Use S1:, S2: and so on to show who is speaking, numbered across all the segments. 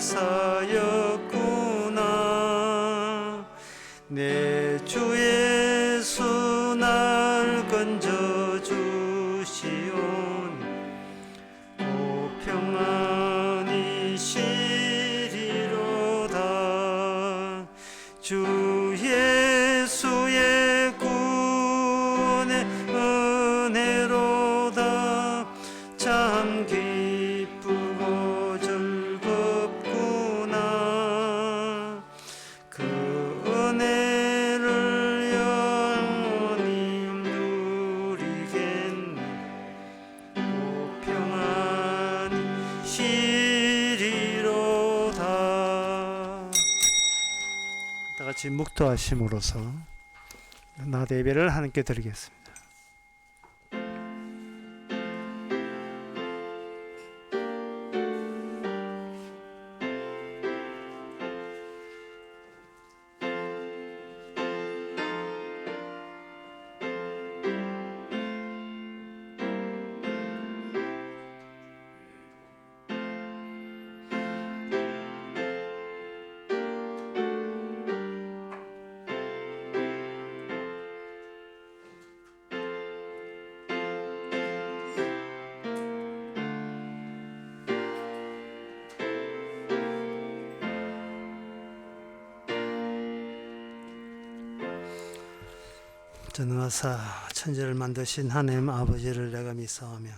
S1: 사였구나. 내 주 예수 날 건져주시온 오 평안히 쉬리로다. 주 예수의 구원의 은혜로다. 참 기쁘고 즐겁구나. 그 은혜를 영원히 누리겠네. 오 평안히 쉬리로다. 다 같이 묵도하심으로써 나대 예배를 하나님께 드리겠습니다. 전능하사 천지를 만드신 하나님 아버지를 내가 믿사오며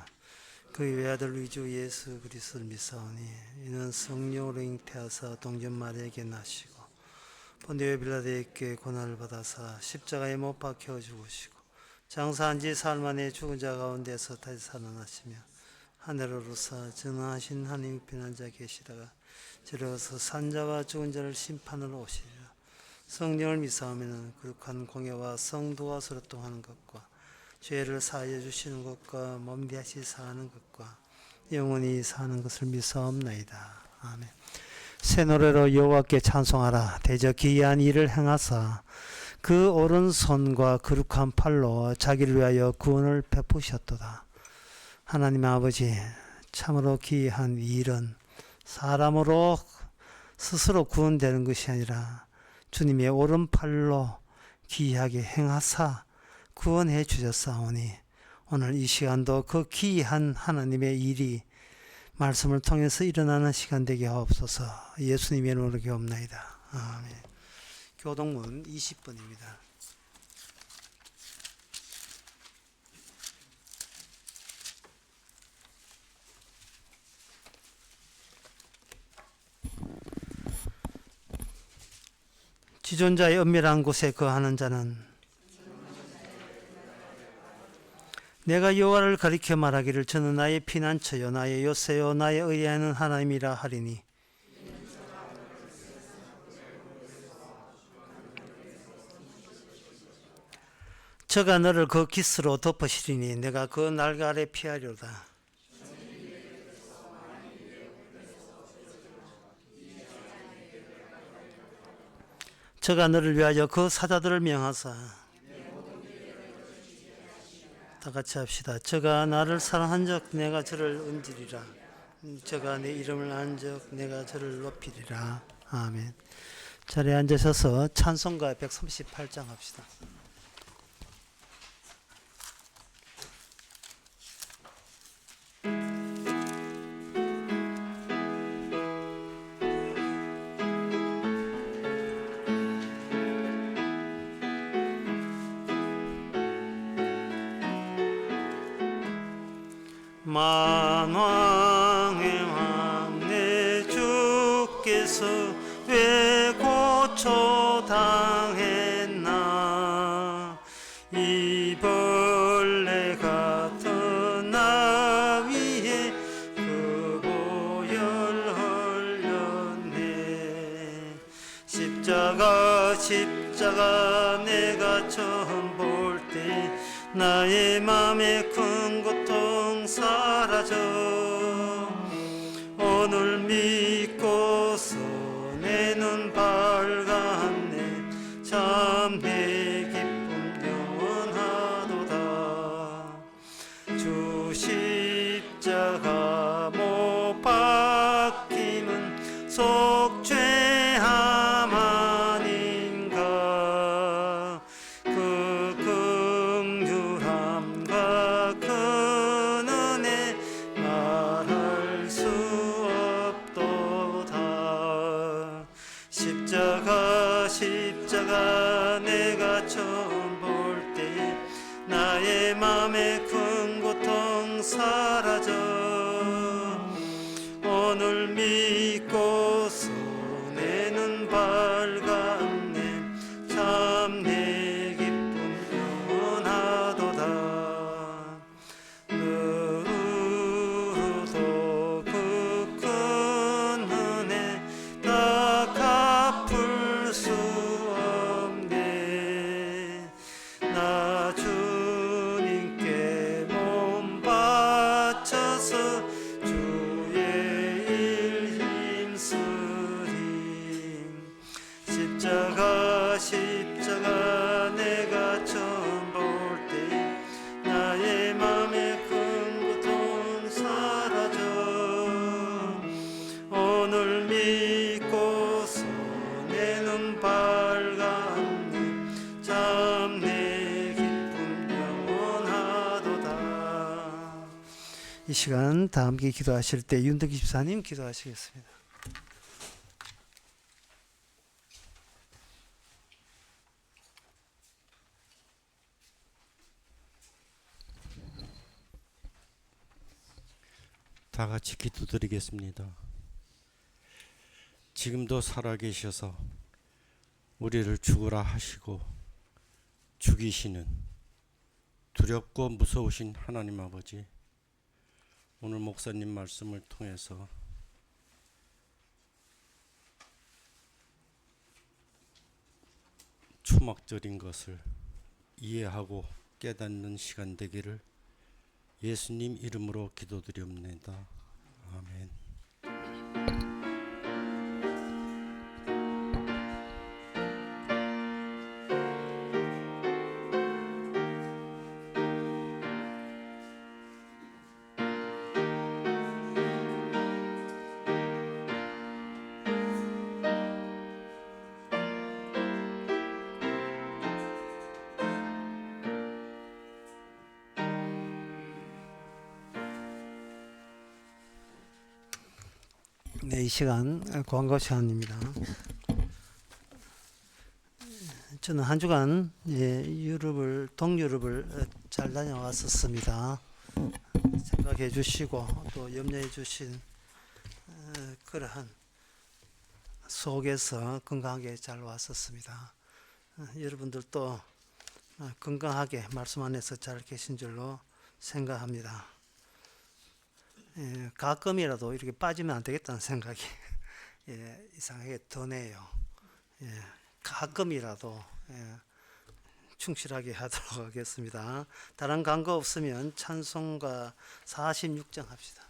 S1: 그의 외아들 우리 주 예수 그리스도를 믿사오니 이는 성령으로 잉태하사 동전 마리아에게 나시고 본디오 빌라도에게 고난을 받아사 십자가에 못 박혀 죽으시고 장사한 지 사흘 만에 죽은 자 가운데서 다시 살아나시며 하늘로 오르사 전능하신 하나님 편한 자 계시다가 저리가서 산자와 죽은 자를 심판으로 오시리라. 성령을 믿사오면 거룩한 공예와 성도와 소통하는 것과 죄를 사하여 주시는 것과 몸대하시 사하는 것과 영원히 사는 것을 믿사옵나이다. 아멘. 새 노래로 여호와께 찬송하라. 대저 기이한 일을 행하사 그 오른손과 거룩한 팔로 자기를 위하여 구원을 베푸셨도다. 하나님 아버지, 참으로 기이한 일은 사람으로 스스로 구원되는 것이 아니라 주님의 오른팔로 기이하게 행하사 구원해 주셨사오니 오늘 이 시간도 그 기이한 하나님의 일이 말씀을 통해서 일어나는 시간 되게 하옵소서. 예수님의 이름으로 기도합나이다. 아멘. 교동문 20번입니다. 지존자의 은밀한 곳에 거하는 자는 내가 여호와를 가리켜 말하기를 저는 나의 피난처요 나의 요새요 나의 의뢰하는 하나님이라 하리니 저가 너를 그 깃으로 덮으시리니 내가 그 날개 아래 피하리로다. 저가 너를 위하여 그 사자들을 명하사 다 같이 합시다. 저가 나를 사랑한 적 내가 저를 은지리라. 저가 내 이름을 아는 적 내가 저를 높이리라. 아멘. 자리에 앉으셔서 찬송가 138장 합시다. 만왕의 왕 내 주께서 왜 고초당했나. 이 벌레 같은 나 위에 그 보혈 흘렸네. 십자가 내가 처음 볼 때 나의 맘에 큰 고통 사라져. 오늘 믿고서 내 눈 밝았네. 참 내 기쁨 영원하도다. 주 십자가 못 박힘은 사라져 오늘 믿고서 내 눈 밝았네 참 내 기쁨 영원하도다 누구도 그 큰 은혜 다 갚을 수 없네 나 주님께 몸 바쳐서 주의 일 힘쓰리 십자가 내가 처음 볼 때 나의 맘에 큰 고통 사라져 오늘 믿고서 내 눈 밝았네 참 내 기쁨 영원하도다. 이 시간 다 함께 기도하실 때 윤덕기 집사님 기도하시겠습니다.
S2: 다 같이 기도드리겠습니다. 지금도 살아계셔서 우리를 죽으라 하시고 죽이시는 두렵고 무서우신 하나님 아버지, 오늘 목사님 말씀을 통해서 초막절인 것을 이해하고 깨닫는 시간 되기를 예수님 이름으로 기도드리옵나이다. 아멘.
S1: 네, 이 시간 광고 시간입니다. 저는 한 주간 동유럽을 잘 다녀왔었습니다. 생각해 주시고 또 염려해 주신 그러한 속에서 건강하게 잘 왔었습니다. 여러분들도 건강하게 말씀 안에서 잘 계신 줄로 생각합니다. 가끔이라도 이렇게 빠지면 안 되겠다는 생각이 이상하게 드네요. 가끔이라도 충실하게 하도록 하겠습니다. 다른 광고 없으면 찬송가 46장 합시다.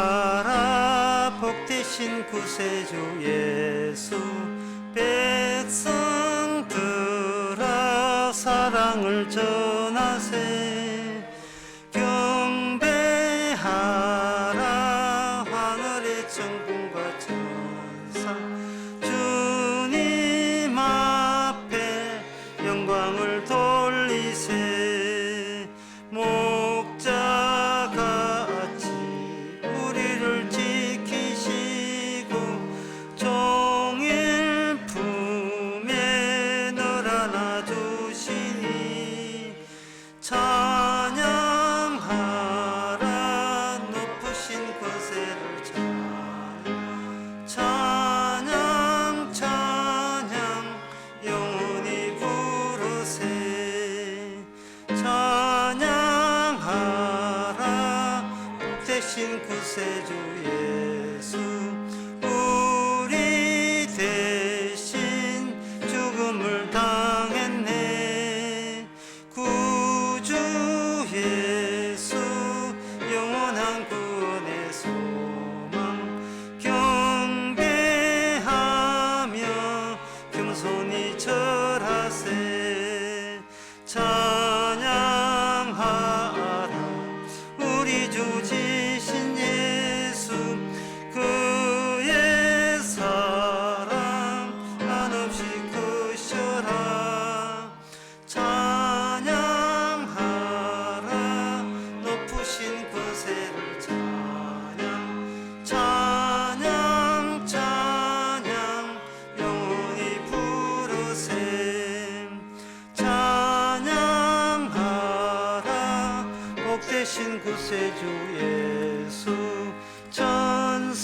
S1: 찬양하라 복되신 구세주 예수 백성들아 사랑을 전하세 경배하라 하늘의 천군과 천사 주님 앞에 영광을 돌리세 목자같이 우리를 지키시고 종일 품에 늘 안아주시니 찬양하라 높으신 권세를 찬양 찬양 영원히 부르세 찬양하라 복되신 구세주 예수 우리 대신 죽음을 당했네 구주 예수 영원한 구원의 소망 경배하며 겸손히 절하세 찬양하라 우리 주 지신 예수 그 구세주 예수 천사들아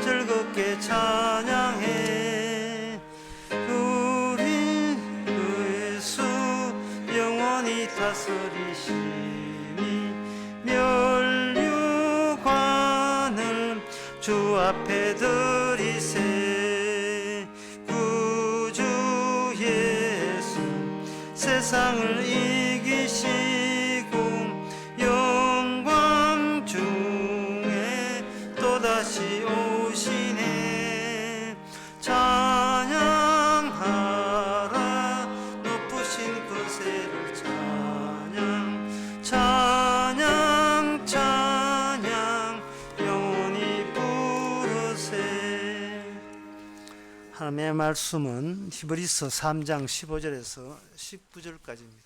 S1: 즐겁게 찬양해. 우리 그 예수 영원히 다스리시니 면류관을 주 앞에 드리세. 구주 예수 세상을 이기시고 영광 중에 또다시 오시네. 찬양하라 높으신 그새를 찬양 찬양 찬양 영원히 부르세. 하나님의 말씀은 히브리서 3장 15절에서 19절까지입니다.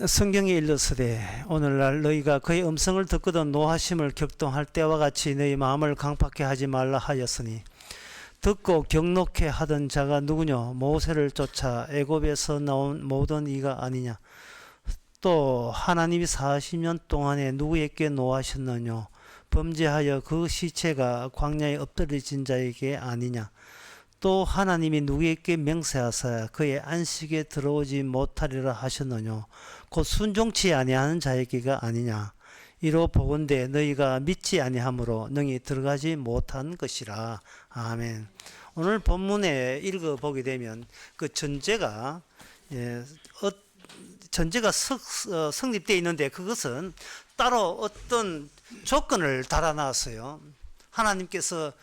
S1: 성경에 일렀으되 오늘날 너희가 그의 음성을 듣거든 노하심을 격동할 때와 같이 너희 마음을 강팍해 하지 말라 하였으니 듣고 경록해 하던 자가 누구냐? 모세를 쫓아 애굽에서 나온 모든 이가 아니냐? 또 하나님이 40년 동안에 누구에게 노하셨느냐? 범죄하여 그 시체가 광야에 엎드려진 자에게 아니냐? 또 하나님이 누구에게 맹세하사 그의 안식에 들어오지 못하리라 하셨느냐? 곧 순종치 아니하는 자에게가 아니냐? 이로 보건대 너희가 믿지 아니함으로 능히 들어가지 못한 것이라. 아멘. 오늘 본문에 읽어보게 되면 그 전제가 성립되어 있는데 그것은 따로 어떤 조건을 달아놨어요. 하나님께서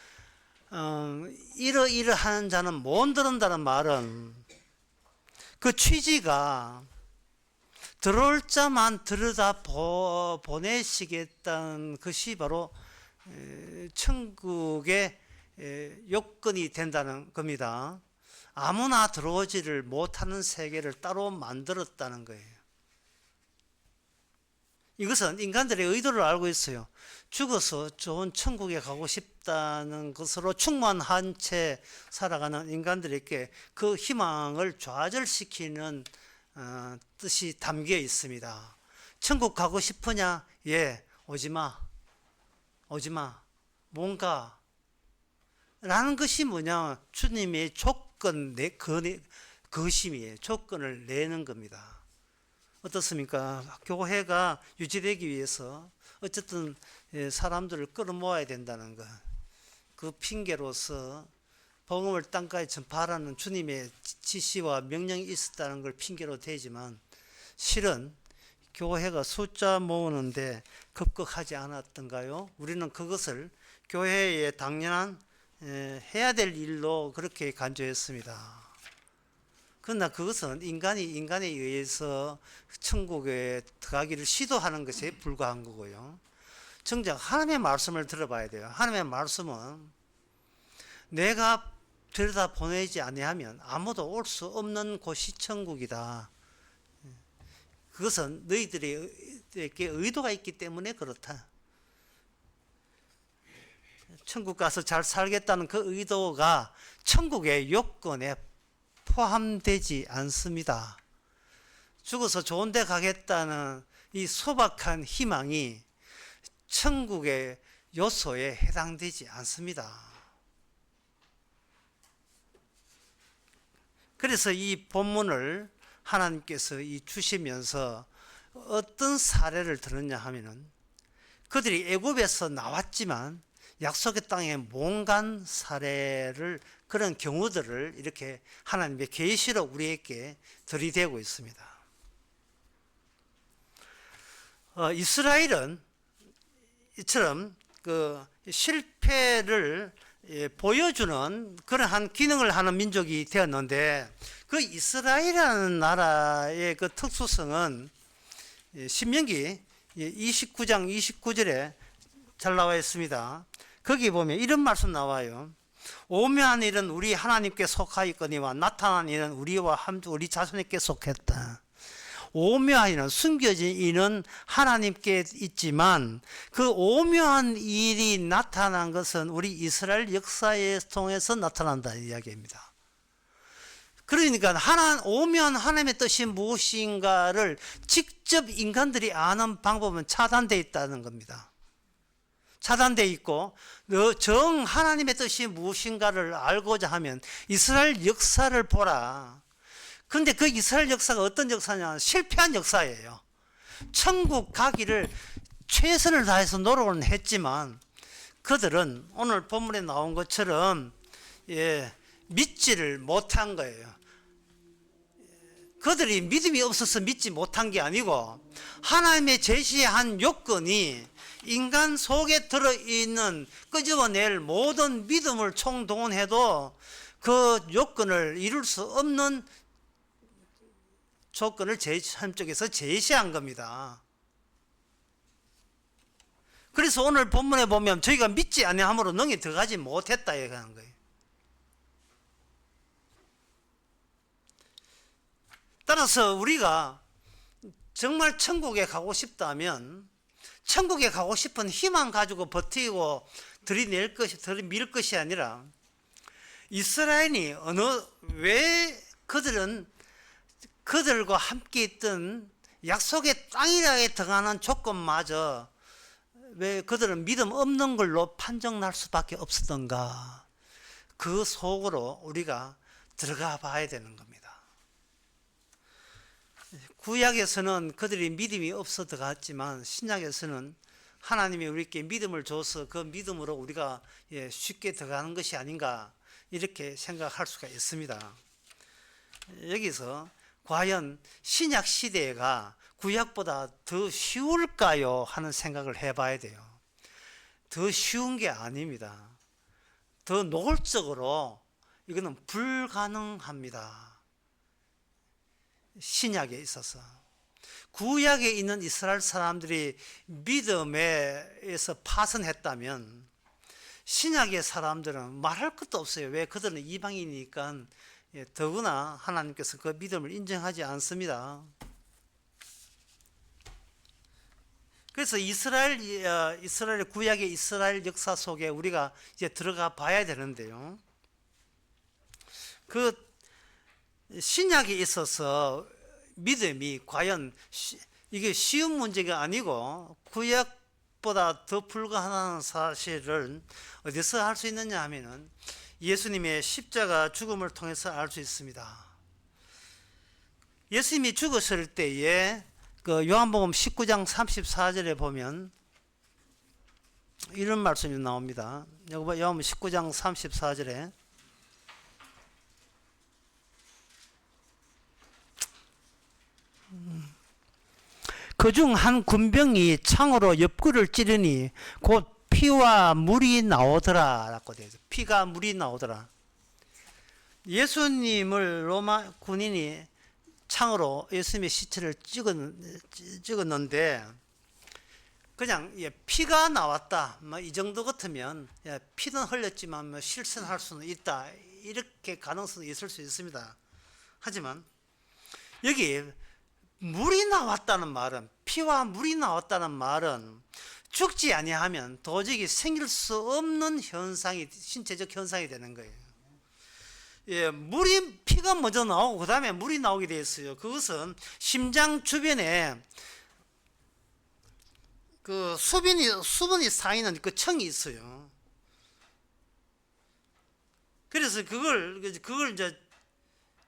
S1: 이러이러하는 자는 못 들은다는 말은 그 취지가 들어올 자만 들여다 보내시겠다는 것이 바로 천국의 요건이 된다는 겁니다. 아무나 들어오지를 못하는 세계를 따로 만들었다는 거예요. 이것은 인간들의 의도를 알고 있어요. 죽어서 좋은 천국에 가고 싶다는 것으로 충만한 채 살아가는 인간들에게 그 희망을 좌절시키는 뜻이 담겨 있습니다. 천국 가고 싶으냐? 예, 오지마. 오지마. 뭔가 라는 것이 뭐냐? 주님의 조건, 거심이에요. 조건을 내는 겁니다. 어떻습니까? 교회가 유지되기 위해서 어쨌든 사람들을 끌어모아야 된다는 것, 그 핑계로서 복음을 땅까지 전파하라는 주님의 지시와 명령이 있었다는 걸 핑계로 대지만 실은 교회가 숫자 모으는데 급급하지 않았던가요? 우리는 그것을 교회의 당연한 해야 될 일로 그렇게 간주했습니다. 그러나 그것은 인간에 의해서 천국에 들어가기를 시도하는 것에 불과한 거고요. 정작 하나님의 말씀을 들어봐야 돼요. 하나님의 말씀은 내가 들여다 보내지 아니하면 아무도 올 수 없는 곳이 천국이다. 그것은 너희들에게 의도가 있기 때문에 그렇다. 천국 가서 잘 살겠다는 그 의도가 천국의 요건에 포함되지 않습니다. 죽어서 좋은 데 가겠다는 이 소박한 희망이 천국의 요소에 해당되지 않습니다. 그래서 이 본문을 하나님께서 주시면서 어떤 사례를 들었냐 하면은 그들이 애굽에서 나왔지만 약속의 땅에 못 간 사례를, 그런 경우들을 이렇게 하나님의 계시로 우리에게 들이대고 있습니다. 이스라엘은 이처럼 그 실패를 보여주는 그러한 기능을 하는 민족이 되었는데, 그 이스라엘이라는 나라의 그 특수성은 신명기 29장 29절에 잘 나와 있습니다. 거기 보면 이런 말씀 나와요. 오묘한 일은 우리 하나님께 속하였거니와 나타난 일은 우리와 우리 자손에게 속했다. 오묘한 일은, 숨겨진 일은 하나님께 있지만 그 오묘한 일이 나타난 것은 우리 이스라엘 역사에 통해서 나타난다 이 이야기입니다. 그러니까 오면 하나님의 뜻이 무엇인가를 직접 인간들이 아는 방법은 차단되어 있다는 겁니다. 차단되어 있고 정 하나님의 뜻이 무엇인가를 알고자 하면 이스라엘 역사를 보라. 그런데 그 이스라엘 역사가 어떤 역사냐? 실패한 역사예요. 천국 가기를 최선을 다해서 노력은 했지만 그들은 오늘 본문에 나온 것처럼 믿지를 못한 거예요. 그들이 믿음이 없어서 믿지 못한 게 아니고 하나님의 제시한 요건이 인간 속에 들어있는 끄집어낼 모든 믿음을 총동원해도 그 요건을 이룰 수 없는 조건을 하나님 쪽에서 제시한 겁니다. 그래서 오늘 본문에 보면 저희가 믿지 아니함으로 능히 들어가지 못했다 얘기하는 거예요. 따라서 우리가 정말 천국에 가고 싶다면 천국에 가고 싶은 희망 가지고 버티고 들이밀 것이 아니라 이스라엘이 왜 그들과 함께 있던 약속의 땅이라에 들어가는 조건마저 왜 그들은 믿음 없는 걸로 판정날 수밖에 없었던가? 그 속으로 우리가 들어가 봐야 되는 겁니다. 구약에서는 그들이 믿음이 없어 들어갔지만 신약에서는 하나님이 우리에게 믿음을 줘서 그 믿음으로 우리가 쉽게 들어가는 것이 아닌가 이렇게 생각할 수가 있습니다. 여기서 과연 신약 시대가 구약보다 더 쉬울까요? 하는 생각을 해봐야 돼요. 더 쉬운 게 아닙니다. 더 노골적으로 이거는 불가능합니다. 신약에 있어서 구약에 있는 이스라엘 사람들이 믿음에서 파선했다면 신약의 사람들은 말할 것도 없어요. 왜? 그들은 이방이니까 더구나 하나님께서 그 믿음을 인정하지 않습니다. 그래서 이스라엘 구약의 이스라엘 역사 속에 우리가 이제 들어가 봐야 되는데요. 그 신약에 있어서 믿음이 과연 이게 쉬운 문제가 아니고 구약보다 더 불가능한 사실을 어디서 알 수 있느냐 하면은 예수님의 십자가 죽음을 통해서 알 수 있습니다. 예수님이 죽었을 때에 그 요한복음 19장 34절에 보면 이런 말씀이 나옵니다. 요한복음 19장 34절에 그중 한 군병이 창으로 옆구리를 찌르니 곧 피와 물이 나오더라 라고 되어 있어요. 피가 물이 나오더라. 예수님을 로마 군인이 창으로 예수님의 시체를 찍었는데 그냥 피가 나왔다 이 정도 같으면 피는 흘렸지만 실선할 수는 있다 이렇게 가능성이 있을 수 있습니다. 하지만 여기 물이 나왔다는 말은 피와 물이 나왔다는 말은 죽지 아니하면 도저히 생길 수 없는 현상이 신체적 현상이 되는 거예요. 피가 먼저 나오고 그 다음에 물이 나오게 되어 있어요. 그것은 심장 주변에 그 수분이 쌓이는 그 층이 있어요. 그래서 그걸 이제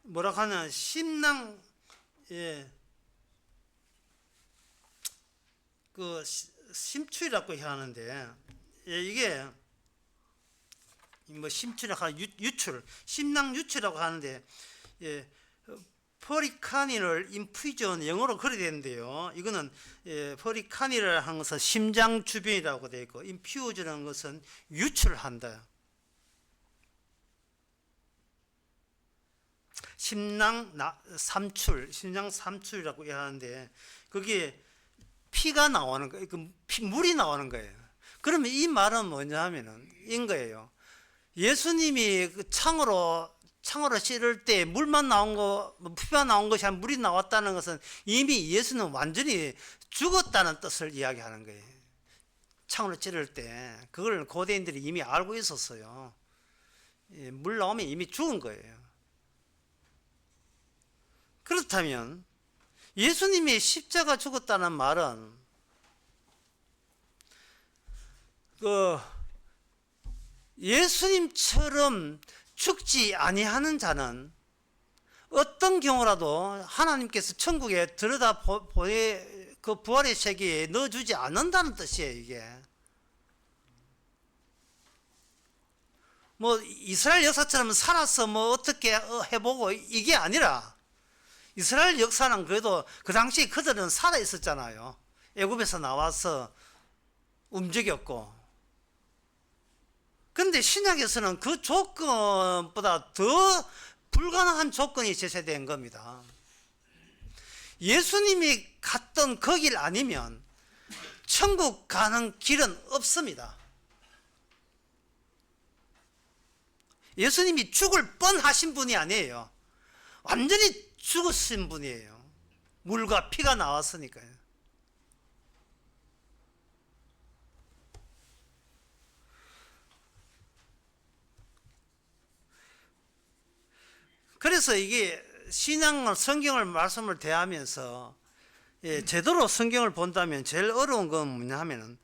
S1: 뭐라고 하냐 심낭 그 심추라고 하는데 이게 뭐 심추라고 하는 유출, 심낭 유출이라고 하는데 포리카니를 인퓨전 영어로 그래 되는데요. 이거는 포리카니를 하는 것은 심장 주변이라고 되어 있고 인퓨전이라는 것은 유출한다. 심장 삼출이라고 하는데 그게 피가 나오는 거예요. 물이 나오는 거예요. 그러면 이 말은 뭐냐 하면은 인 거예요. 예수님이 창으로 찌를 때 물만 나온 거, 피가 나온 것이 아니라 물이 나왔다는 것은 이미 예수는 완전히 죽었다는 뜻을 이야기하는 거예요. 창으로 찌를 때 그걸 고대인들이 이미 알고 있었어요. 물 나오면 이미 죽은 거예요. 그렇다면 예수님이 십자가 죽었다는 말은 예수님처럼 죽지 아니하는 자는 어떤 경우라도 하나님께서 천국에 들여다 그 부활의 세계에 넣어주지 않는다는 뜻이에요. 이게 뭐 이스라엘 역사처럼 살아서 뭐 어떻게 해보고 이게 아니라, 이스라엘 역사는 그래도 그 당시 그들은 살아 있었잖아요. 애굽에서 나와서 움직였고. 그런데 신약에서는 그 조건보다 더 불가능한 조건이 제시된 겁니다. 예수님이 갔던 그 길 아니면 천국 가는 길은 없습니다. 예수님이 죽을 뻔하신 분이 아니에요. 완전히 죽으신 분이에요. 물과 피가 나왔으니까요. 그래서 이게 신앙을, 성경을 말씀을 대하면서 제대로 성경을 본다면 제일 어려운 건 뭐냐 하면은,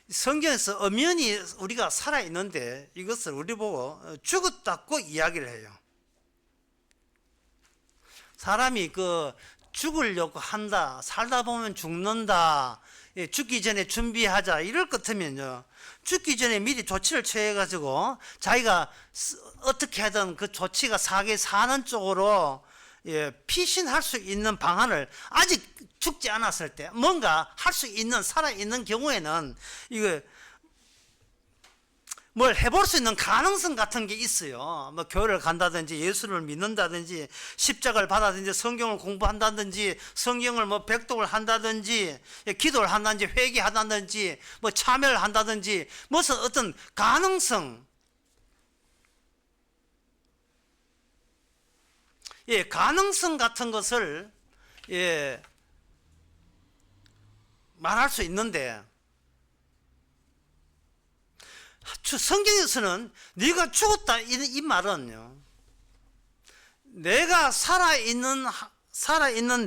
S1: 성경에서 엄연히 우리가 살아있는데 이것을 우리 보고 죽었다고 이야기를 해요. 사람이 죽으려고 한다, 살다 보면 죽는다, 죽기 전에 준비하자 이럴 것 같으면요, 죽기 전에 미리 조치를 취해가지고 자기가 어떻게 하든 그 조치가 사는 쪽으로 피신할 수 있는 방안을, 아직 죽지 않았을 때 뭔가 할 수 있는, 살아있는 경우에는 이거 뭘 해볼 수 있는 가능성 같은 게 있어요. 뭐 교회를 간다든지, 예수를 믿는다든지, 십자가를 받아든지, 성경을 공부한다든지, 성경을 뭐 백독을 한다든지, 기도를 한다든지, 회개한다든지, 뭐 참여를 한다든지, 무슨 어떤 가능성, 가능성 같은 것을 말할 수 있는데, 성경에서는 네가 죽었다 이 말은요, 내가 살아있는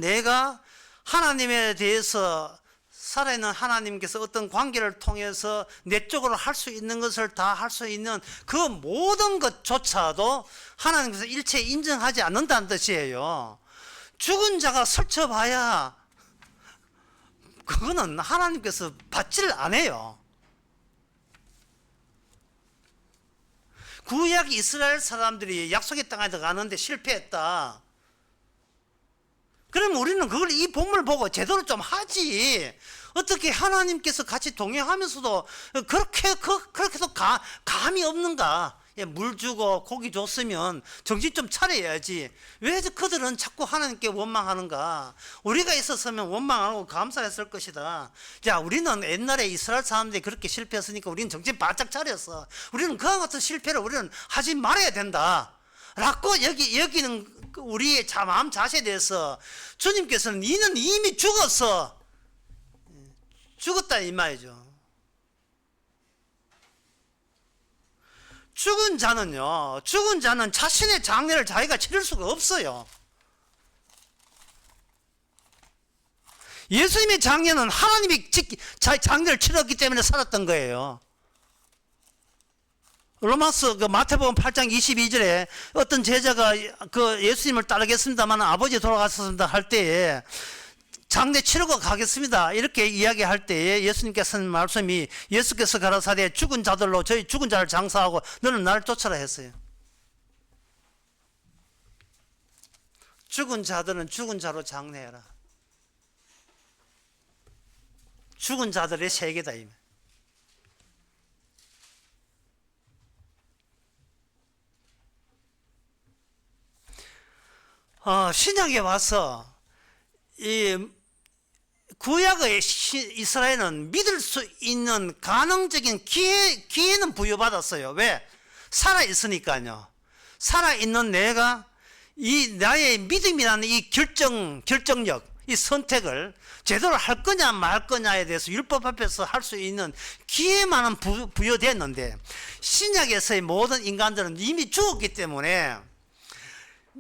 S1: 내가 하나님에 대해서, 살아있는 하나님께서 어떤 관계를 통해서 내 쪽으로 할 수 있는 것을 다 할 수 있는 그 모든 것조차도 하나님께서 일체 인정하지 않는다는 뜻이에요. 죽은 자가 설쳐봐야 그거는 하나님께서 받지를 않아요. 구약 이스라엘 사람들이 약속의 땅에 들어가는데 실패했다. 그러면 우리는 그걸, 이 본문을 보고 제대로 좀 하지. 어떻게 하나님께서 같이 동행하면서도 그렇게도 감이 없는가? 물 주고 고기 줬으면 정신 좀 차려야지. 왜 그들은 자꾸 하나님께 원망하는가? 우리가 있었으면 원망하고 감사했을 것이다. 자, 우리는 옛날에 이스라엘 사람들이 그렇게 실패했으니까 우리는 정신 바짝 차렸어. 우리는 그와 같은 실패를 우리는 하지 말아야 된다 라고 여기는 우리의 마음 자세에 대해서 주님께서는 너는 이미 죽었다 이 말이죠. 죽은 자는 자신의 장례를 자기가 치를 수가 없어요. 예수님의 장례는 하나님이 자기 장례를 치렀기 때문에 살았던 거예요. 로마서 마태복음 8장 22절에 어떤 제자가 예수님을 따르겠습니다만 아버지 돌아가셨습니다 할 때에, 장례 치르고 가겠습니다 이렇게 이야기할 때에 예수님께서는 말씀이, 예수께서 가라사대 죽은 자들로 저희 죽은 자를 장사하고 너는 나를 쫓아라 했어요. 죽은 자들은 죽은 자로 장례해라. 죽은 자들의 세계다. 신약에 와서 이 구약의 이스라엘은 믿을 수 있는 가능적인 기회는 부여받았어요. 왜? 살아있으니까요. 살아있는 내가 이 나의 믿음이라는 이 결정력, 이 선택을 제대로 할 거냐 말 거냐에 대해서 율법 앞에서 할 수 있는 기회만은 부여됐는데, 신약에서의 모든 인간들은 이미 죽었기 때문에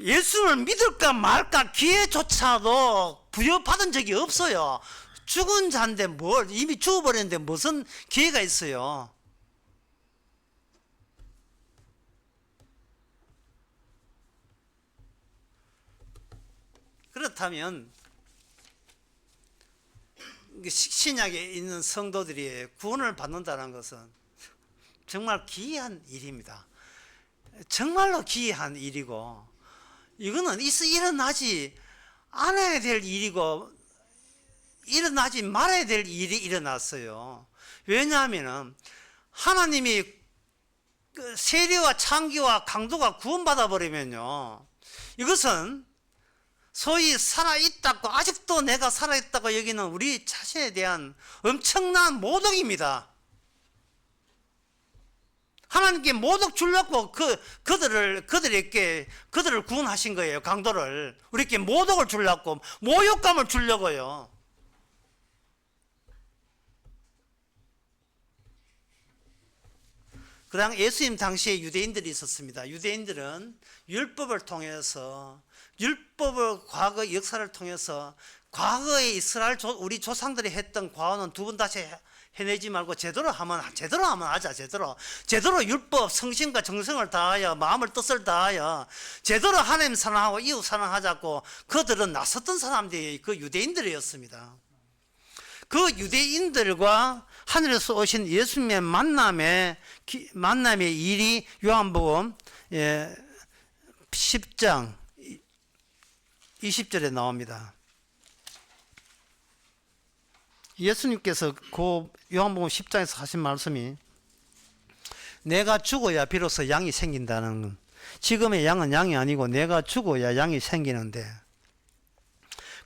S1: 예수를 믿을까 말까 기회조차도 부여받은 적이 없어요. 죽은 자인데 이미 죽어버렸는데 무슨 기회가 있어요. 그렇다면 신약에 있는 성도들이 구원을 받는다는 것은 정말 기이한 일입니다. 정말로 기이한 일이고, 이거는 일어나지 않아야 될 일이고 일어나지 말아야 될 일이 일어났어요. 왜냐하면 하나님이 세례와 창기와 강도가 구원받아 버리면요, 이것은 소위 살아있다고, 아직도 내가 살아있다고 여기는 우리 자신에 대한 엄청난 모독입니다. 하나님께 모독 주려고 그들을 구원하신 거예요. 강도를 우리께 모독을 주려고, 모욕감을 주려고요. 그 다음 예수님 당시에 유대인들이 있었습니다. 유대인들은 율법을 통해서, 율법을 과거 역사를 통해서 과거에 이스라엘 우리 조상들이 했던 과오는 두 번 다시 해내지 말고 제대로 하면 하자. 제대로 율법 성심과 정성을 다하여 마음을 뜻을 다하여 제대로 하나님 사랑하고 이웃 사랑하자고 그들은 나섰던 사람들이 그 유대인들이었습니다. 그 유대인들과 하늘에서 오신 예수님의 만남의 일이 요한복음 10장 20절에 나옵니다. 예수님께서 그 요한복음 10장에서 하신 말씀이, 내가 죽어야 비로소 양이 생긴다는, 지금의 양은 양이 아니고 내가 죽어야 양이 생기는데,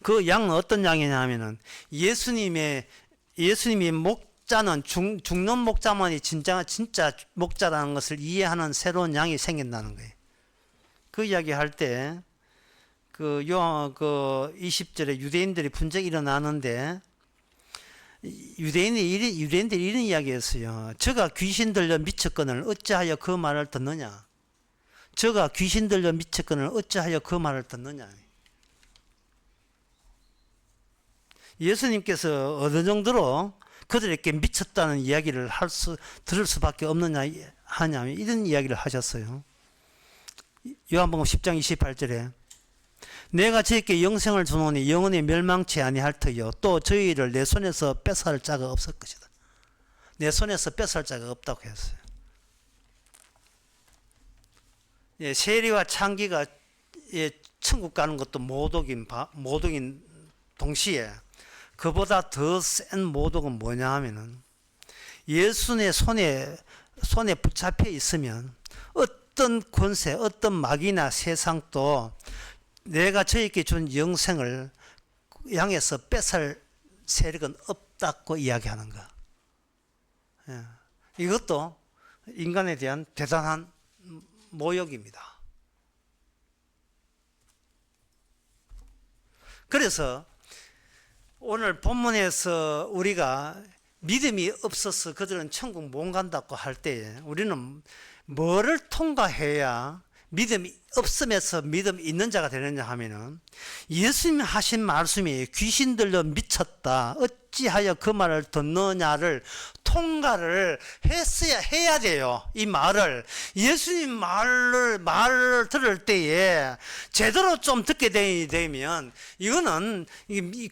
S1: 그 양은 어떤 양이냐 하면은 예수님이 목자는 죽는 목자만이 진짜 목자라는 것을 이해하는 새로운 양이 생긴다는 거예요. 그 이야기 할 때 그 20절에 유대인들이 분쟁이 일어나는데, 유대인들이 이런 이야기했어요. 저가 귀신 들려 미쳤거늘 어찌하여 그 말을 듣느냐. 저가 귀신 들려 미쳤거늘 어찌하여 그 말을 듣느냐. 예수님께서 어느 정도로 그들에게 미쳤다는 이야기를 들을 수밖에 없느냐 하냐면 이런 이야기를 하셨어요. 요한복음 10장 28절에 내가 저희께 영생을 주노니 영원히 멸망치 아니할 터이요 또 저희를 내 손에서 뺏어할 자가 없을 것이다. 내 손에서 뺏어할 자가 없다고 했어요. 세리와 창기가 천국 가는 것도 모독인 동시에 그보다 더 센 모독은 뭐냐 하면은, 예수의 손에 붙잡혀 있으면 어떤 권세, 어떤 마귀나 세상도 내가 저에게 준 영생을 향해서 뺏을 세력은 없다고 이야기하는 거. 이것도 인간에 대한 대단한 모욕입니다. 그래서 오늘 본문에서 우리가 믿음이 없어서 그들은 천국 못 간다고 할 때에 우리는 뭐를 통과해야 믿음이 없으면서 믿음 있는 자가 되느냐 하면은, 예수님이 하신 말씀이 귀신 들려 미쳤다 어찌하여 그 말을 듣느냐를 통과를 해야 돼요. 이 말을 예수님 말을 들을 때에 제대로 좀 듣게 되면 이거는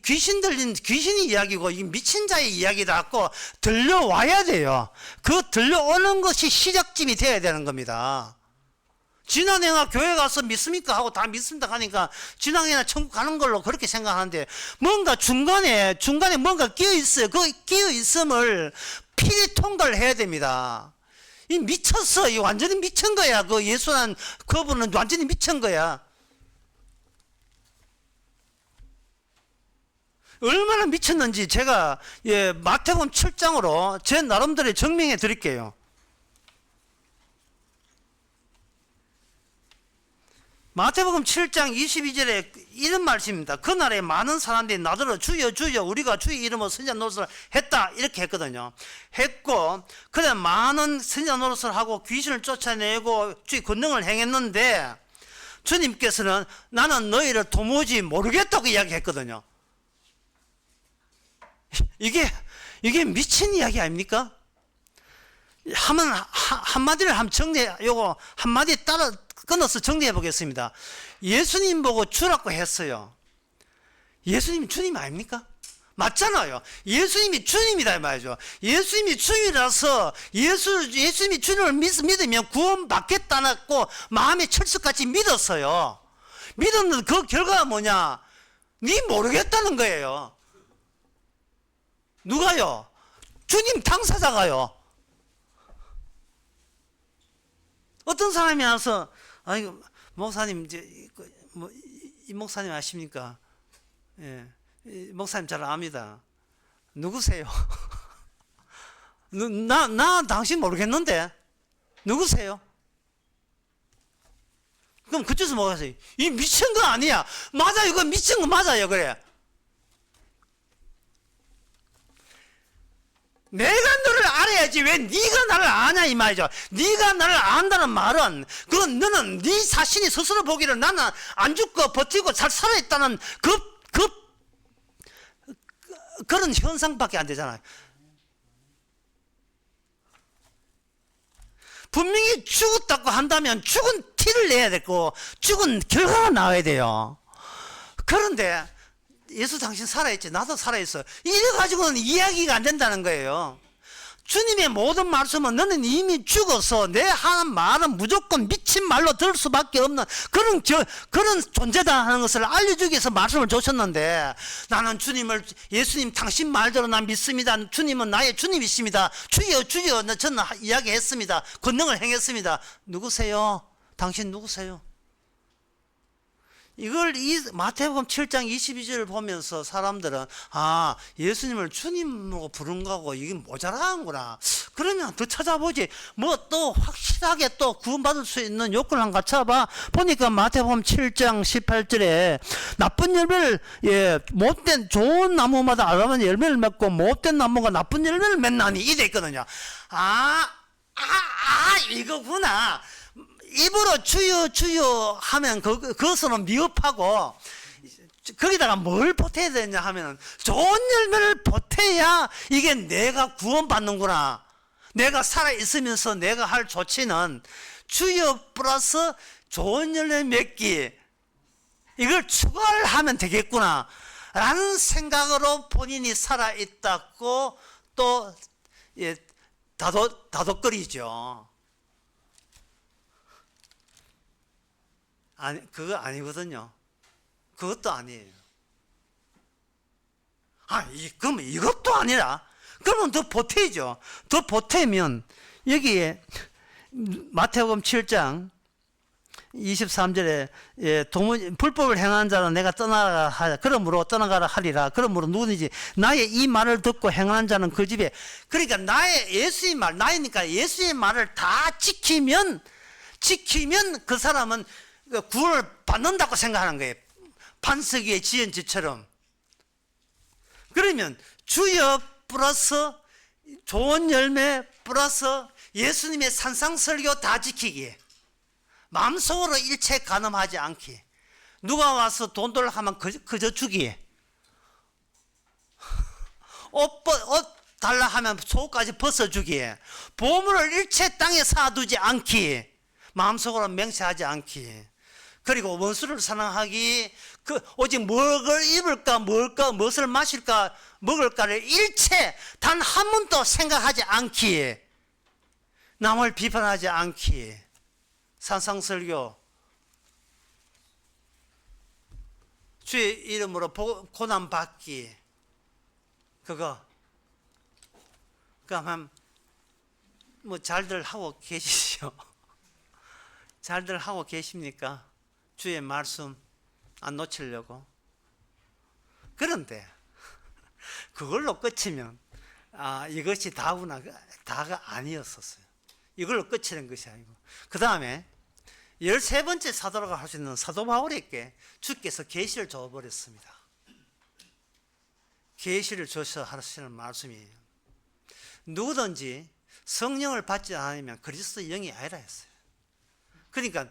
S1: 귀신이 이야기고 이 미친 자의 이야기라고 들려와야 돼요. 그 들려오는 것이 시작점이 돼야 되는 겁니다. 진앙이나 교회 가서 믿습니까? 하고 다 믿습니다 하니까 진앙이나 천국 가는 걸로 그렇게 생각하는데, 뭔가 중간에 뭔가 끼어있어요. 그 끼어있음을 필히 통과를 해야 됩니다. 이 미쳤어. 이 완전히 미친 거야. 그 예수는 그분은 완전히 미친 거야. 얼마나 미쳤는지 제가 마태복음 7장으로 제 나름대로 증명해 드릴게요. 마태복음 7장 22절에 이런 말씀입니다. 그날에 많은 사람들이 나더러 주여 주여 우리가 주의 이름으로 선지자 노릇을 했다 이렇게 했거든요. 했고 그다음 많은 선지자 노릇을 하고 귀신을 쫓아내고 주의 권능을 행했는데, 주님께서는 나는 너희를 도무지 모르겠다고 이야기했거든요. 이게 미친 이야기 아닙니까? 한마디를 한번 요거 한마디 따라 끊어서 정리해 보겠습니다. 예수님 보고 주라고 했어요. 예수님이 주님 아닙니까? 맞잖아요. 예수님이 주님이다 이 말이죠. 예수님이 주님이라서 예수님이 주님을 믿으면 구원받겠다고 마음에 철석같이 믿었어요. 믿었는데 그 결과가 뭐냐? 네 모르겠다는 거예요. 누가요? 주님 당사자가요. 어떤 사람이 와서 아이고 목사님 이제 이 목사님 아십니까? 예. 목사님 잘 압니다. 누구세요? 나 당신 모르겠는데 누구세요? 그럼 그쪽에서 뭐가 있어요? 이 미친 거 아니야. 맞아요. 이거 미친 거 맞아요. 그래. 내가 너를 알아야지 왜 네가 나를 아냐 이 말이죠. 네가 나를 안다는 말은 그건 너는 네 자신이 스스로 보기를 나는 안 죽고 버티고 잘 살아있다는 그런 현상밖에 안 되잖아요. 분명히 죽었다고 한다면 죽은 티를 내야 되고 죽은 결과가 나와야 돼요. 그런데 예수 당신 살아있지 나도 살아있어 이래가지고는 이야기가 안 된다는 거예요. 주님의 모든 말씀은 너는 이미 죽어서 내 하는 말은 무조건 미친 말로 들을 수밖에 없는 그런 존재다 하는 것을 알려주기 위해서 말씀을 주셨는데 나는 예수님 당신 말대로 난 믿습니다. 주님은 나의 주님이십니다. 주여 주여 저는 이야기했습니다. 권능을 행했습니다. 누구세요? 당신 누구세요? 이걸 마태복음 7장 22절을 보면서 사람들은 예수님을 주님으로 부른 거고 이게 모자라는구나. 그러면 더 찾아보지. 뭐 또 확실하게 또 구원받을 수 있는 요건을 한번 찾아봐. 보니까 마태복음 7장 18절에 나쁜 열매를 못된 좋은 나무마다 아름다운 열매를 맺고 못된 나무가 나쁜 열매를 맺나니 이래 있거든요. 이거구나. 입으로 주여 주여 하면 그것은 미흡하고 거기다가 뭘 보태야 되냐 하면 좋은 열매를 보태야 이게 내가 구원받는구나. 내가 살아있으면서 내가 할 조치는 주여 플러스 좋은 열매 맺기 이걸 추가를 하면 되겠구나 라는 생각으로 본인이 살아있다고 또 다독거리죠. 아니, 그거 아니거든요. 그것도 아니에요. 그럼 이것도 아니라, 그러면 더 보태죠. 더 보태면, 여기에, 마태복음 7장 23절에, 불법을 행하는 자는 내가 떠나가라 하라. 그러므로 떠나가라 하리라. 그러므로 누구든지 나의 이 말을 듣고 행하는 자는 그 집에, 그러니까 예수의 말, 나이니까 예수의 말을 다 지키면 그 사람은 구원을 받는다고 생각하는 거예요. 반석 위에 지은 집처럼. 그러면 주여 플러스 좋은 열매 플러스 예수님의 산상설교 다 지키기. 마음속으로 일체 간음하지 않기. 누가 와서 돈 달라고 하면 그저 주기. 옷 달라 하면 속까지 벗어주기. 보물을 일체 땅에 쌓아두지 않기. 마음속으로 맹세하지 않기. 그리고 원수를 사랑하기. 오직 무엇을 입을까, 무엇을 마실까, 먹을까를 일체 단 한 번도 생각하지 않기. 남을 비판하지 않기. 산상설교. 주의 이름으로 고난 받기. 그거 한번 잘들 하고 계시죠? 잘들 하고 계십니까? 주의 말씀 안 놓치려고. 그런데 그걸로 끝이면 이것이 다가 아니었었어요. 이걸로 끝이는 것이 아니고 그 다음에 13번째 사도라고 할 수 있는 사도 바울에게 주께서 계시를 줘버렸습니다. 계시를 줘서 하시는 말씀이에요. 누구든지 성령을 받지 않으면 그리스도 영이 아니라 했어요. 그러니까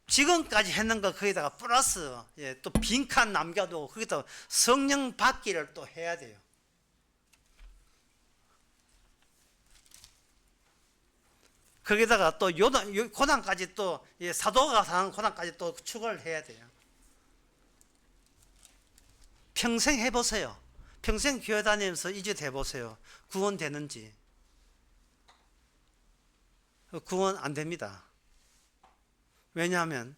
S1: 지금까지 했는 거 거기다가 플러스 또 빈칸 남겨두고 거기다 성령 받기를 또 해야 돼요. 거기다가 또 고난까지 또 사도가 사는 고난까지 또 추가를 해야 돼요. 평생 해보세요. 평생 교회 다니면서 이짓 해보세요. 구원 되는지. 구원 안 됩니다. 왜냐하면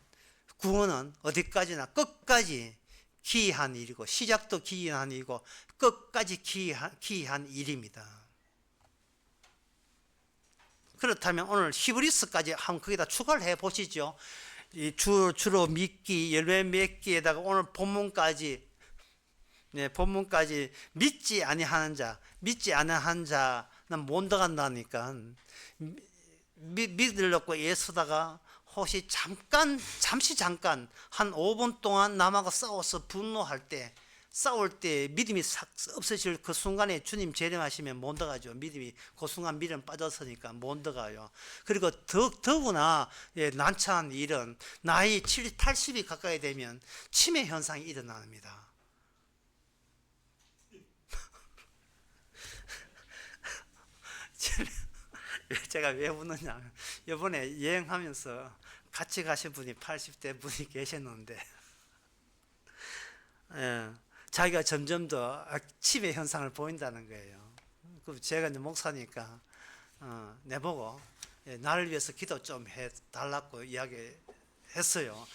S1: 구원은 어디까지나 끝까지 기이한 일이고 시작도 기이한 일이고 끝까지 기이한 일입니다. 그렇다면 오늘 히브리서까지 한번 거기다 추가를 해 보시죠. 주로 믿기 열매 맺기에다가 오늘 본문까지 믿지 아니하는 자, 믿지 아니한 자는 못 들어간다니까. 믿으려고 애쓰다가 혹시 잠시 잠깐 한 5분 동안 남하고 싸워서 분노할 때, 싸울 때 믿음이 싹 없어질 그 순간에 주님 재림하시면 못 들어가죠. 믿음이 그 순간 믿음 빠졌으니까 못 들어가요. 그리고 더구나 난처한 일은 나이 70, 80이 가까이 되면 치매 현상이 일어납니다. 제가 왜 웃느냐, 이번에 여행하면서 같이 가신 분이 80대 분이 계셨는데 자기가 점점 더 치매 현상을 보인다는 거예요. 그럼 제가 이제 목사니까 내보고 나를 위해서 기도 좀 해달라고 이야기했어요.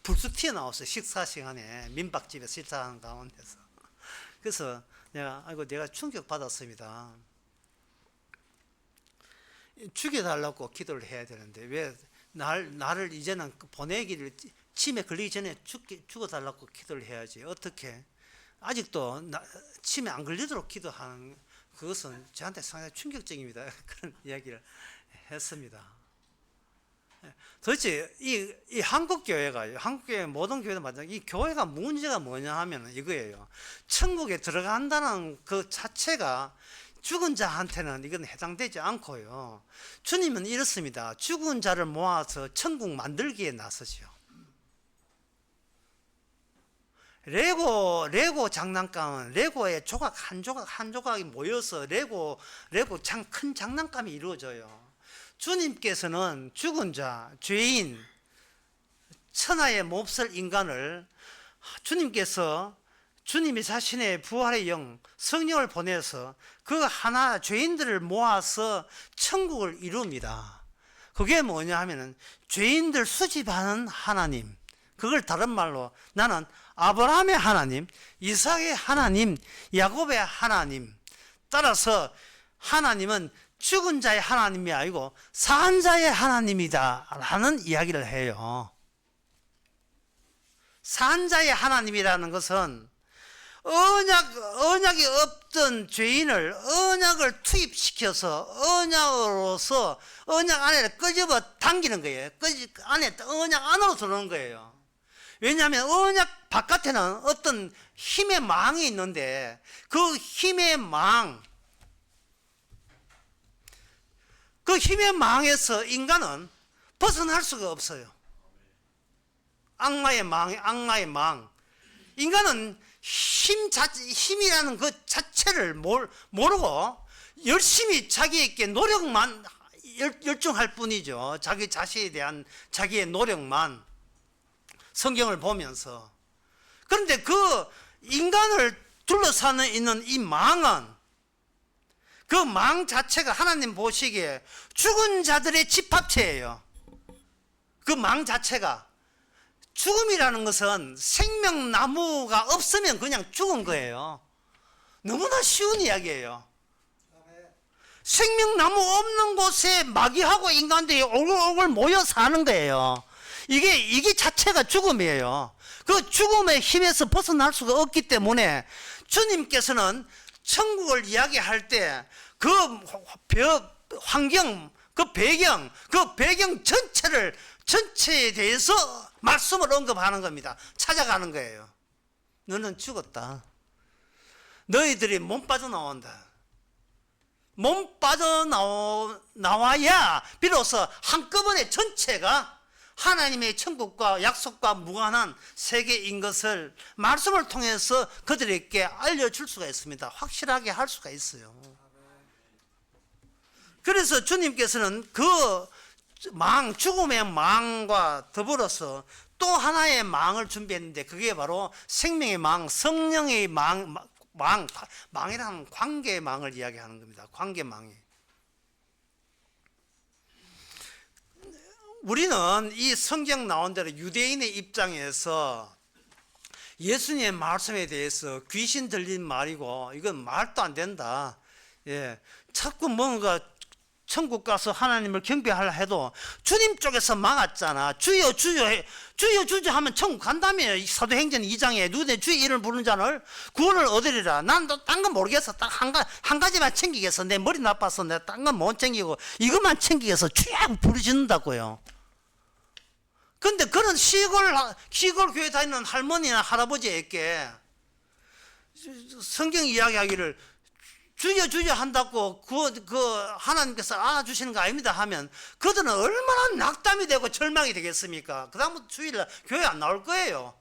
S1: 불쑥 튀어나왔어요. 식사 시간에 민박집에 식사하는 가운데서. 그래서 내가 충격받았습니다. 죽여달라고 기도를 해야 되는데 왜 나를 이제는 보내기를 치매 걸리기 전에 죽어달라고 기도를 해야지. 어떻게 아직도 치매 안 걸리도록 기도하는 그것은 저한테 상당히 충격적입니다. 그런 이야기를 했습니다. 도대체 이 한국 교회 모든 교회도 마찬가지. 이 교회가 문제가 뭐냐 하면 이거예요. 천국에 들어간다는 그 자체가 죽은 자한테는 이건 해당되지 않고요. 주님은 이렇습니다. 죽은 자를 모아서 천국 만들기에 나서죠. 레고 장난감은 레고의 조각 한 조각이 모여서 레고 큰 장난감이 이루어져요. 주님께서는 죽은 자, 죄인, 천하의 몹쓸 인간을 주님이 자신의 부활의 영, 성령을 보내서 그 하나 죄인들을 모아서 천국을 이룹니다. 그게 뭐냐 하면은 죄인들 수집하는 하나님. 그걸 다른 말로 나는 아브라함의 하나님, 이삭의 하나님, 야곱의 하나님. 따라서 하나님은 죽은 자의 하나님이 아니고 산 자의 하나님이다 라는 이야기를 해요. 산 자의 하나님이라는 것은 언약이 없던 죄인을 언약을 투입시켜서 언약으로서 언약 안에 끄집어 당기는 거예요. 언약 안으로 들어오는 거예요. 왜냐하면 언약 바깥에는 어떤 힘의 망이 있는데 그 힘의 망에서 인간은 벗어날 수가 없어요. 악마의 망. 인간은 힘이라는 그 자체를 모르고 열심히 자기에게 노력만 열중할 뿐이죠. 자기 자신에 대한 자기의 노력만 성경을 보면서. 그런데 그 인간을 둘러싸는 있는 이 망은 그 망 자체가 하나님 보시기에 죽은 자들의 집합체예요. 그 망 자체가. 죽음이라는 것은 생명나무가 없으면 그냥 죽은 거예요. 너무나 쉬운 이야기예요. 생명나무 없는 곳에 마귀하고 인간들이 오글오글 모여 사는 거예요. 이게 자체가 죽음이에요. 그 죽음의 힘에서 벗어날 수가 없기 때문에 주님께서는 천국을 이야기할 때 그 환경, 그 배경 전체에 대해서 말씀을 언급하는 겁니다. 찾아가는 거예요. 너는 죽었다. 너희들이 몸 빠져나온다. 몸 빠져나와야 비로소 한꺼번에 전체가 하나님의 천국과 약속과 무관한 세계인 것을 말씀을 통해서 그들에게 알려줄 수가 있습니다. 확실하게 할 수가 있어요. 그래서 주님께서는 그 죽음의 망과 더불어서 또 하나의 망을 준비했는데, 그게 바로 생명의 망, 성령의 망이라는 관계의 망을 이야기하는 겁니다. 관계망이. 우리는 이 성경 나온 대로 유대인의 입장에서 예수님의 말씀에 대해서 귀신 들린 말이고 이건 말도 안 된다. 자꾸 뭔가 천국 가서 하나님을 경배하려 해도 주님 쪽에서 막았잖아. 주여 주여 주여 주여 하면 천국 간다며. 사도행전 2장에 누구든 주의 이름을 부르는 자를 구원을 얻으리라. 난 딴 건 모르겠어. 딱 한 가지만 챙기겠어. 내 머리 나빠서 내가 딴 건 못 챙기고 이것만 챙기겠어. 주여 부르짖는다고요. 근데 그런 시골 교회 다니는 할머니나 할아버지에게 성경 이야기하기를 주여 주여 한다고 하나님께서 알아주시는 거 아닙니다 하면 그들은 얼마나 낙담이 되고 절망이 되겠습니까? 그 다음부터 주일날 교회 안 나올 거예요.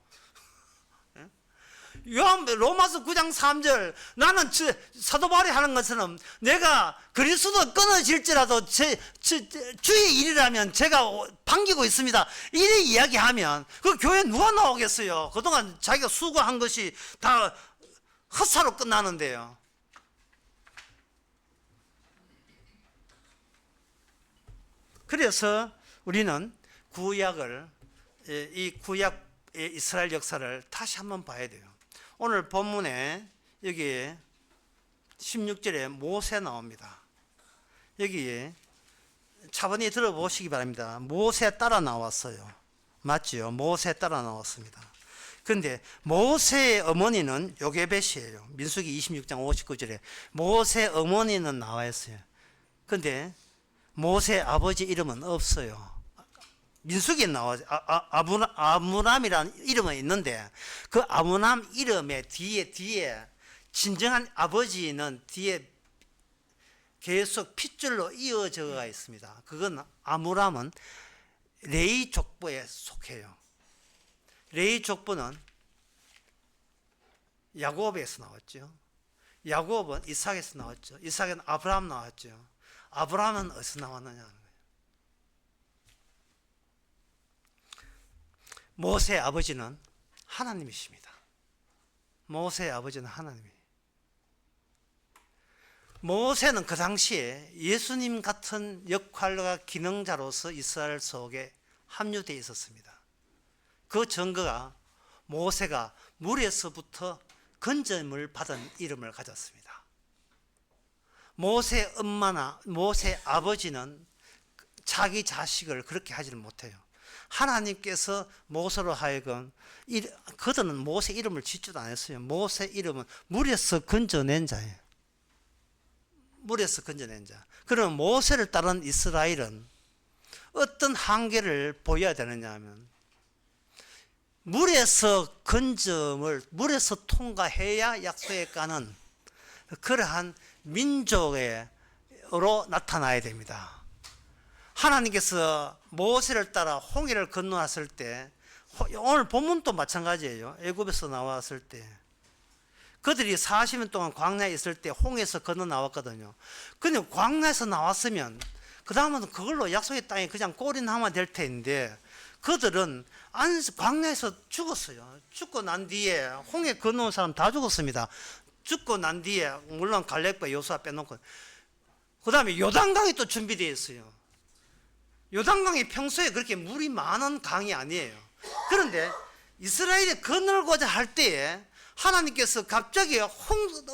S1: 로마서 9장 3절, 나는 사도 바울이 하는 것처럼 내가 그리스도 끊어질지라도 주의 일이라면 제가 반기고 있습니다, 이래 이야기하면 그 교회 누가 나오겠어요? 그동안 자기가 수고한 것이 다 헛사로 끝나는데요. 그래서 우리는 이 구약의 이스라엘 역사를 다시 한번 봐야 돼요. 오늘 본문에 여기 16절에 모세 나옵니다. 여기 차분히 들어보시기 바랍니다. 모세 따라 나왔어요. 맞죠? 모세 따라 나왔습니다. 그런데 모세의 어머니는 요게벳이에요. 민수기 26장 59절에 모세 어머니는 나와 있어요. 그런데 모세 아버지 이름은 없어요. 민수기에 나와 아므람이라는 이름은 있는데 그 아므람 이름의 뒤에 진정한 아버지는 뒤에 계속 핏줄로 이어져가 있습니다. 그건 아므람은 레위 족보에 속해요. 레위 족보는 야곱에서 나왔죠. 야곱은 이삭에서 나왔죠. 이삭은 아브라함 나왔죠. 아브라함은 어디서 나왔느냐 하는 거예요. 모세의 아버지는 하나님이십니다. 모세의 아버지는 하나님이에요. 모세는 그 당시에 예수님 같은 역할과 기능자로서 이스라엘 속에 합류되어 있었습니다. 그 증거가 모세가 물에서부터 건짐을 받은 이름을 가졌습니다. 모세 엄마나 모세 아버지는 자기 자식을 그렇게 하지는 못해요. 하나님께서 모세로 하여금 그들은 모세 이름을 짓지도 않았어요. 모세 이름은 물에서 건져낸 자예요. 물에서 건져낸 자. 그러면 모세를 따른 이스라엘은 어떤 한계를 보여야 되느냐 하면 물에서 통과해야 약속에 가는 그러한 민족으로 나타나야 됩니다. 하나님께서 모세를 따라 홍해를 건너왔을 때, 오늘 본문도 마찬가지예요. 애굽에서 나왔을 때 그들이 40년 동안 광야에 있을 때 홍해에서 건너 나왔거든요. 근데 광야에서 나왔으면 그 다음은 그걸로 약속의 땅에 그냥 꼬리나면 될 텐데 그들은 광야에서 죽었어요. 죽고 난 뒤에 홍해 건너온 사람 다 죽었습니다. 죽고 난 뒤에 물론 갈렙과 여호수아 빼놓고 그 다음에 요단강이 또 준비되어 있어요. 요단강이 평소에 그렇게 물이 많은 강이 아니에요. 그런데 이스라엘이 건너고자 할 때에 하나님께서 갑자기 홍수가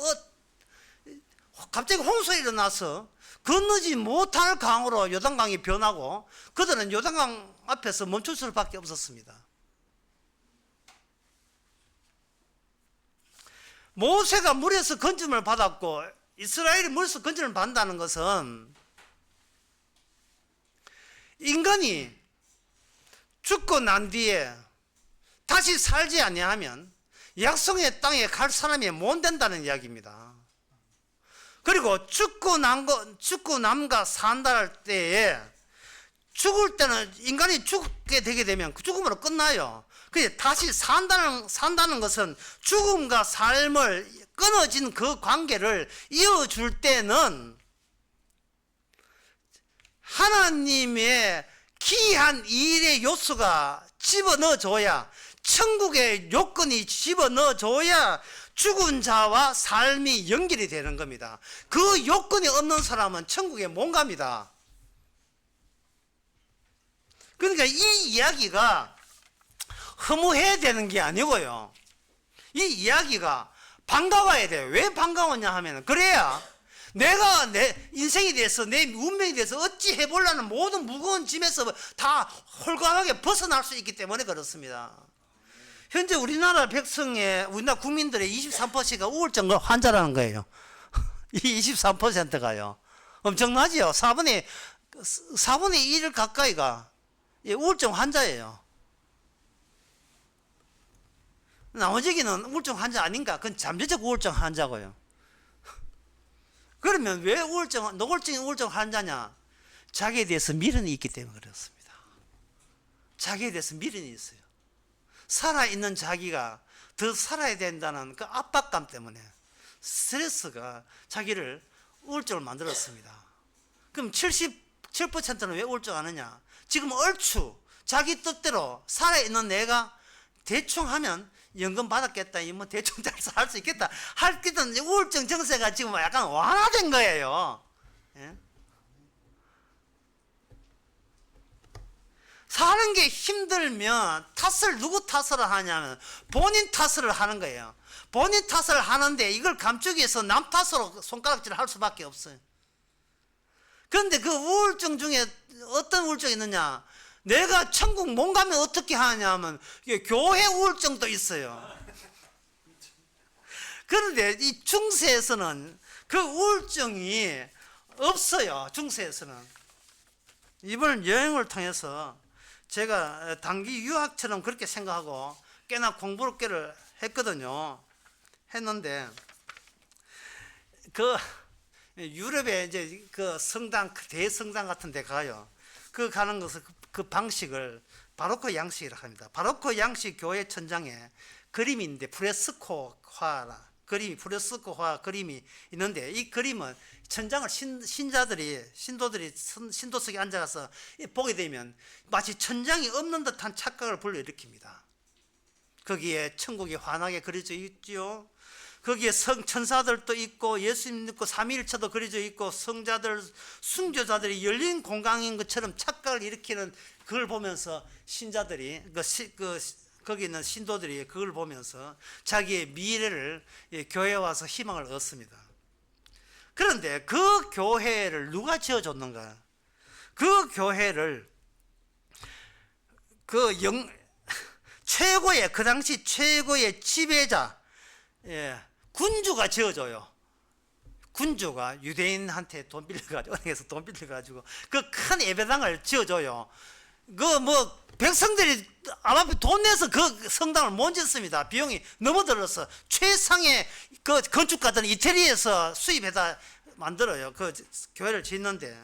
S1: 일어나서 건너지 못할 강으로 요단강이 변하고 그들은 요단강 앞에서 멈출 수밖에 없었습니다. 모세가 물에서 건짐을 받았고 이스라엘이 물에서 건짐을 받는다는 것은 인간이 죽고 난 뒤에 다시 살지 아니하면 약속의 땅에 갈 사람이 못 된다는 이야기입니다. 그리고 죽고 남과 산다 할 때에 죽을 때는 인간이 죽게 되게 되면 그 죽음으로 끝나요. 그래 다시 산다는 것은 죽음과 삶을 끊어진 그 관계를 이어줄 때는 하나님의 기이한 일의 요소가 집어넣어줘야, 천국의 요건이 집어넣어줘야 죽은 자와 삶이 연결이 되는 겁니다. 그 요건이 없는 사람은 천국에 못 갑니다. 그러니까 이 이야기가 허무해야 되는 게 아니고요. 이 이야기가 반가워야 돼요. 왜 반가웠냐 하면, 그래야 내가 내 인생에 대해서, 내 운명에 대해서 어찌 해보려는 모든 무거운 짐에서 다 홀가하게 벗어날 수 있기 때문에 그렇습니다. 현재 우리나라 우리나라 국민들의 23%가 우울증 환자라는 거예요. 이 23%가요. 엄청나지요? 4분의 1 가까이가 우울증 환자예요. 나머지는 우울증 환자 아닌가? 그건 잠재적 우울증 환자고요. 그러면 왜 노골적인 우울증 환자냐? 자기에 대해서 미련이 있기 때문에 그렇습니다. 자기에 대해서 미련이 있어요. 살아있는 자기가 더 살아야 된다는 그 압박감 때문에 스트레스가 자기를 우울증을 만들었습니다. 그럼 77%는 왜 우울증 하느냐? 지금 얼추 자기 뜻대로 살아있는 내가 대충 하면 연금 받았겠다, 뭐 대충 잘 살 수 있겠다 할 때는 우울증 증세가 지금 약간 완화된 거예요. 예? 사는 게 힘들면 누구 탓을 하냐면 본인 탓을 하는 거예요. 본인 탓을 하는데 이걸 감추기 위해서 남 탓으로 손가락질을 할 수밖에 없어요. 그런데 그 우울증 중에 어떤 우울증이 있느냐? 내가 천국 못 가면 어떻게 하냐면 교회 우울증도 있어요. 그런데 이 중세에서는 그 우울증이 없어요. 중세에서는. 이번 여행을 통해서 제가 단기 유학처럼 그렇게 생각하고 꽤나 공부를 꽤를 했거든요. 했는데 그 유럽에 이제 그 성당, 대성당 같은 데 가요. 그 가는 것을 그 방식을 바로크 양식이라고 합니다. 바로크 양식 교회 천장에 그림이 있는데 프레스코화 그림이 있는데, 이 그림은 천장을 신도석에 앉아서 보게 되면 마치 천장이 없는 듯한 착각을 불러일으킵니다. 거기에 천국이 환하게 그려져 있죠. 거기에 천사들도 있고 예수님 믿고 삼위일체도 그려져 있고 성자들, 순교자들이 열린 공간인 것처럼 착각을 일으키는 그걸 보면서 신자들이 거기 있는 신도들이 그걸 보면서 자기의 미래를 교회에 와서 희망을 얻습니다. 그런데 그 교회를 누가 지어줬는가? 그 교회를 그 당시 최고의 지배자, 군주가 지어줘요. 군주가 유대인한테 돈 빌려가지고, 은행에서 돈 빌려가지고 그 큰 예배당을 지어줘요. 백성들이 아마 돈 내서 그 성당을 못 짓습니다. 비용이 너무 들어서 최상의 그 건축가들은 이태리에서 수입해다 만들어요. 그 교회를 짓는데,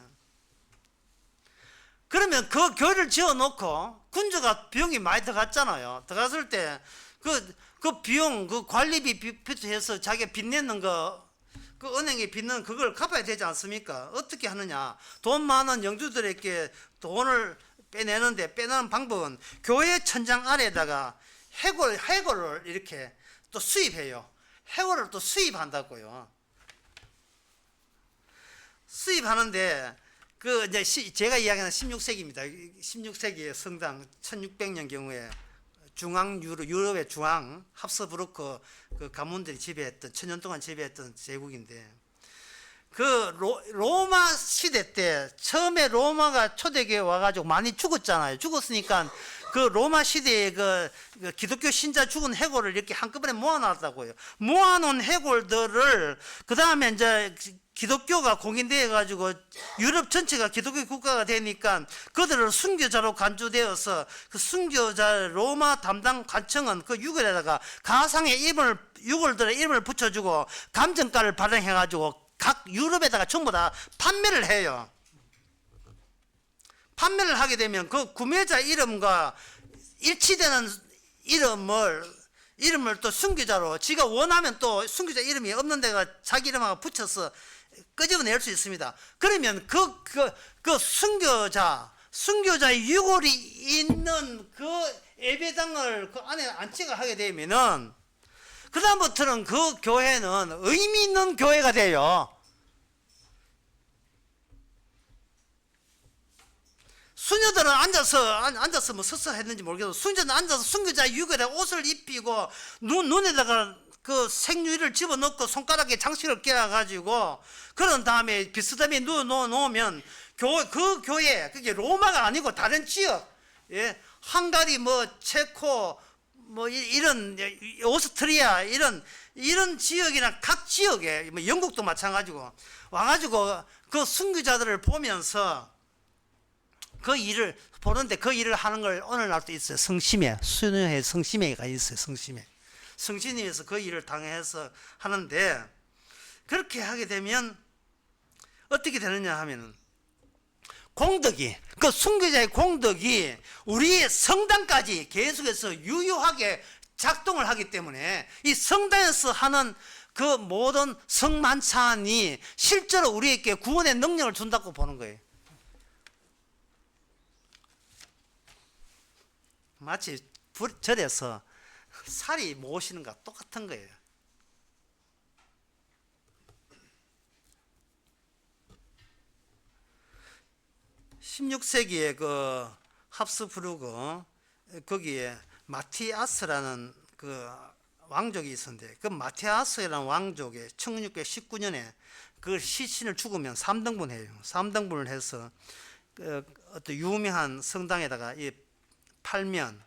S1: 그러면 그 교회를 지어놓고 군주가 비용이 많이 들어갔잖아요. 들어갔을 때 그 비용, 그 관리비부터 해서 자기가 빚내는 그 은행에 빚는 그걸 갚아야 되지 않습니까? 어떻게 하느냐? 돈 많은 영주들에게 돈을 빼내는 방법은 교회 천장 아래에다가 해골을 이렇게 또 수입해요. 해골을 또 수입한다고요. 수입하는데 이제 제가 이야기하는 16세기입니다. 16세기의 성당 1600년 경우에 유럽의 중앙 합스부르크 그 가문들이 지배했던, 천년 동안 지배했던 제국인데, 그 로마 시대 때 처음에 로마가 초대교회에 와가지고 많이 죽었잖아요. 죽었으니까 그 로마 시대에 그 기독교 신자 죽은 해골을 이렇게 한꺼번에 모아놨다고요. 모아놓은 해골들을 그 다음에 이제 기독교가 공인되어 가지고 유럽 전체가 기독교 국가가 되니까 그들을 순교자로 간주되어서 그 순교자 로마 담당 관청은 그 유골에다가 가상의 유골들의 이름을 붙여주고 감정가를 발행해 가지고 각 유럽에다가 전부 다 판매를 해요. 판매를 하게 되면 그 구매자 이름과 일치되는 이름을 또 순교자로 지가 원하면 또 순교자 이름이 없는 데가 자기 이름하고 붙여서 끄집어낼 수 있습니다. 그러면 그 순교자의 유골이 있는 그 예배당을 그 안에 안치가 하게 되면은 그다음부터는 그 교회는 의미 있는 교회가 돼요. 수녀들은 앉아서 뭐 서서 했는지 모르겠어도 수녀들은 앉아서 순교자 유골에 옷을 입히고 눈에다가 그 생유리를 집어넣고 손가락에 장식을 끼워가지고 그런 다음에 비스듬히 누워놓으면 그 교회, 그게 로마가 아니고 다른 지역, 예, 헝가리 뭐 체코 뭐 이런 오스트리아 이런 지역이나 각 지역에 뭐 영국도 마찬가지고 와가지고 그 순교자들을 보면서 그 일을 보는데 그 일을 하는 걸 오늘날도 있어요. 성심회, 수녀회 성심회가 있어요. 성심회에서 그 일을 당해서 하는데 그렇게 하게 되면 어떻게 되느냐 하면은 공덕이 그 순교자의 공덕이 우리의 성당까지 계속해서 유효하게 작동을 하기 때문에 이 성당에서 하는 그 모든 성만찬이 실제로 우리에게 구원의 능력을 준다고 보는 거예요. 마치 절에서 살이 모시는 것과 똑같은 거예요. (16세기에) 그 합스부르크 거기에 마티아스라는 그 왕족이 있었는데 그 마티아스라는 왕족의 1619년에 그 시신을 죽으면 3등분 해요. 3등분을 해서 그 어떤 유명한 성당에다가 팔면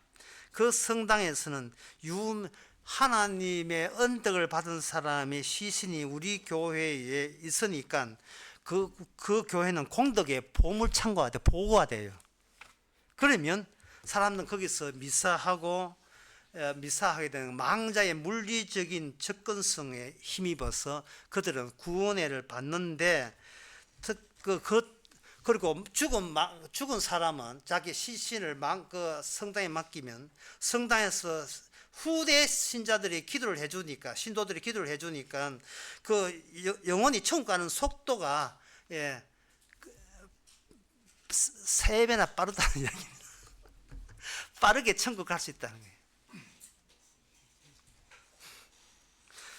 S1: 그 성당에서는 하나님의 언덕을 받은 사람의 시신이 우리 교회에 있으니까 그 교회는 공덕의 보물창고가 돼, 보고가 돼요. 그러면 사람들은 거기서 미사하게 되는 망자의 물리적인 접근성에 힘입어서 그들은 구원회를 받는데 그리고 죽은 사람은 자기 시신을 그 성당에 맡기면 성당에서 후대 신자들이 기도를 해주니까 신도들이 기도를 해주니까 그 영혼이 천국 가는 속도가 3배나 빠르다는 이야기입니다. 빠르게 천국 갈 수 있다는 거예요.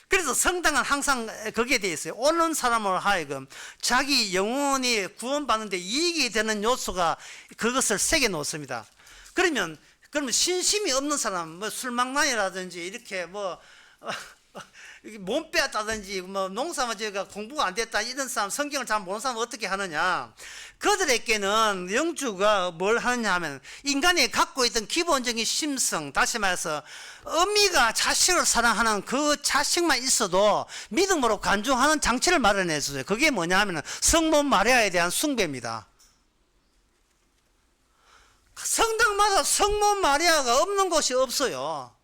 S1: 그래서 성당은 항상 거기에 대해 있어요. 오는 사람으로 하여금 자기 영혼이 구원받는데 이익이 되는 요소가 그것을 새겨 놓습니다. 그러면 신심이 없는 사람, 뭐 술망난이라든지 이렇게 뭐 몸 빼앗다든지 뭐 농사만 지어가 공부가 안 됐다 이런 사람, 성경을 잘 모르는 사람은 어떻게 하느냐? 그들에게는 영주가 뭘 하느냐 하면 인간이 갖고 있던 기본적인 심성, 다시 말해서 어미가 자식을 사랑하는 그 자식만 있어도 믿음으로 간주하는 장치를 마련해 주세요. 그게 뭐냐 하면 성모 마리아에 대한 숭배입니다. 성당마다 성모 마리아가 없는 곳이 없어요.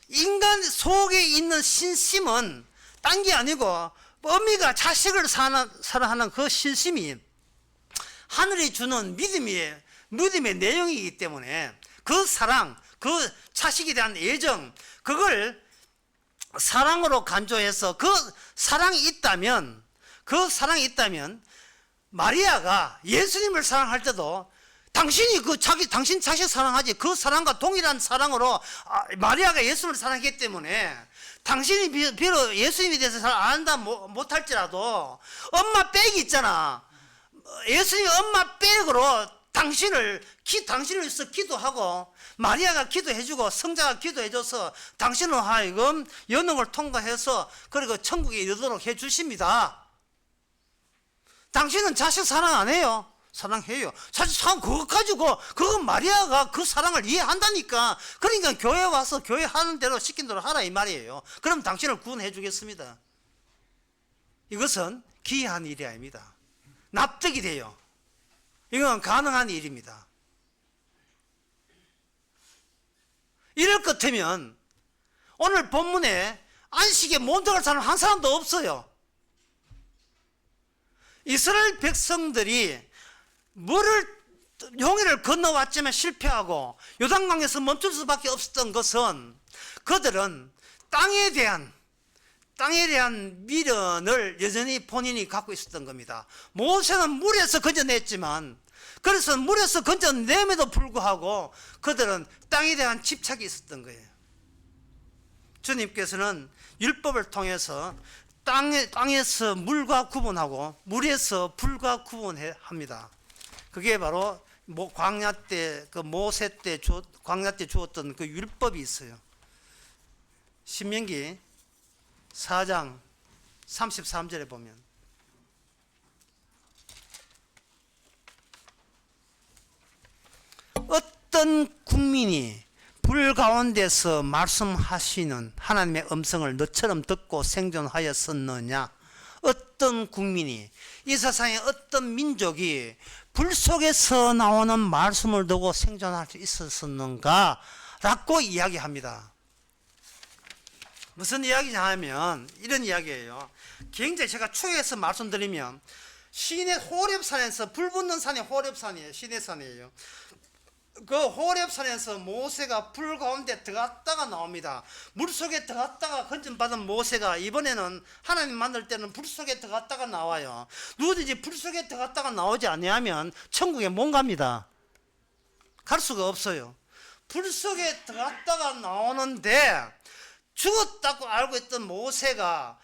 S1: 인간 속에 있는 신심은 딴 게 아니고 어미가 자식을 사랑하는 그 신심이 하늘이 주는 믿음의 내용이기 때문에 그 사랑, 그 자식에 대한 애정, 그걸 사랑으로 간주해서 그 사랑이 있다면 마리아가 예수님을 사랑할 때도 당신이 당신 자식 사랑하지 그 사랑과 동일한 사랑으로 마리아가 예수님을 사랑했기 때문에 당신이 비록 예수님에 대해서 잘 안다 못할지라도 엄마 백이 있잖아. 예수님 엄마 백으로 당신을 위해서 기도하고 마리아가 기도해주고 성자가 기도해줘서 당신을 하여금 연옥을 통과해서 그리고 천국에 이르도록 해주십니다. 당신은 자식 사랑 안 해요? 사랑해요. 사실 사랑 그거 가지고 그건 마리아가 그 사랑을 이해한다니까. 그러니까 교회 와서 교회 하는 대로 시킨 대로 하라 이 말이에요. 그럼 당신을 구원해 주겠습니다. 이것은 기이한 일이 아닙니다. 납득이 돼요. 이건 가능한 일입니다. 이럴 것 같으면 오늘 본문에 안식에 못 들어갈 사람 한 사람도 없어요. 이스라엘 백성들이 용해를 건너왔지만 실패하고 요단강에서 멈출 수밖에 없었던 것은 그들은 땅에 대한 미련을 여전히 본인이 갖고 있었던 겁니다. 모세는 물에서 건져냈지만, 그래서 물에서 건져냄에도 불구하고 그들은 땅에 대한 집착이 있었던 거예요. 주님께서는 율법을 통해서 땅에서 물과 구분하고 물에서 불과 구분합니다. 그게 바로 광야 때, 그 모세 때 광야 때 주었던 그 율법이 있어요. 신명기 4장 33절에 보면, 어떤 국민이 불 가운데서 말씀하시는 하나님의 음성을 너처럼 듣고 생존하였었느냐? 어떤 국민이, 이 세상에 어떤 민족이 불 속에서 나오는 말씀을 두고 생존할 수 있었는가? 라고 이야기합니다. 무슨 이야기냐 하면 이런 이야기예요. 굉장히 제가 추해서 말씀드리면, 시내 호렙산에서, 불 붙는 산이 호렙산이에요. 시내산이에요. 그 호렙산에서 모세가 불 가운데 들어갔다가 나옵니다. 물속에 들어갔다가 건전받은 모세가 이번에는 하나님 만날 때는 불 속에 들어갔다가 나와요. 누구든지 불 속에 들어갔다가 나오지 아니하면 천국에 못 갑니다. 갈 수가 없어요. 불 속에 들어갔다가 나오는데, 죽었다고 알고 있던 모세가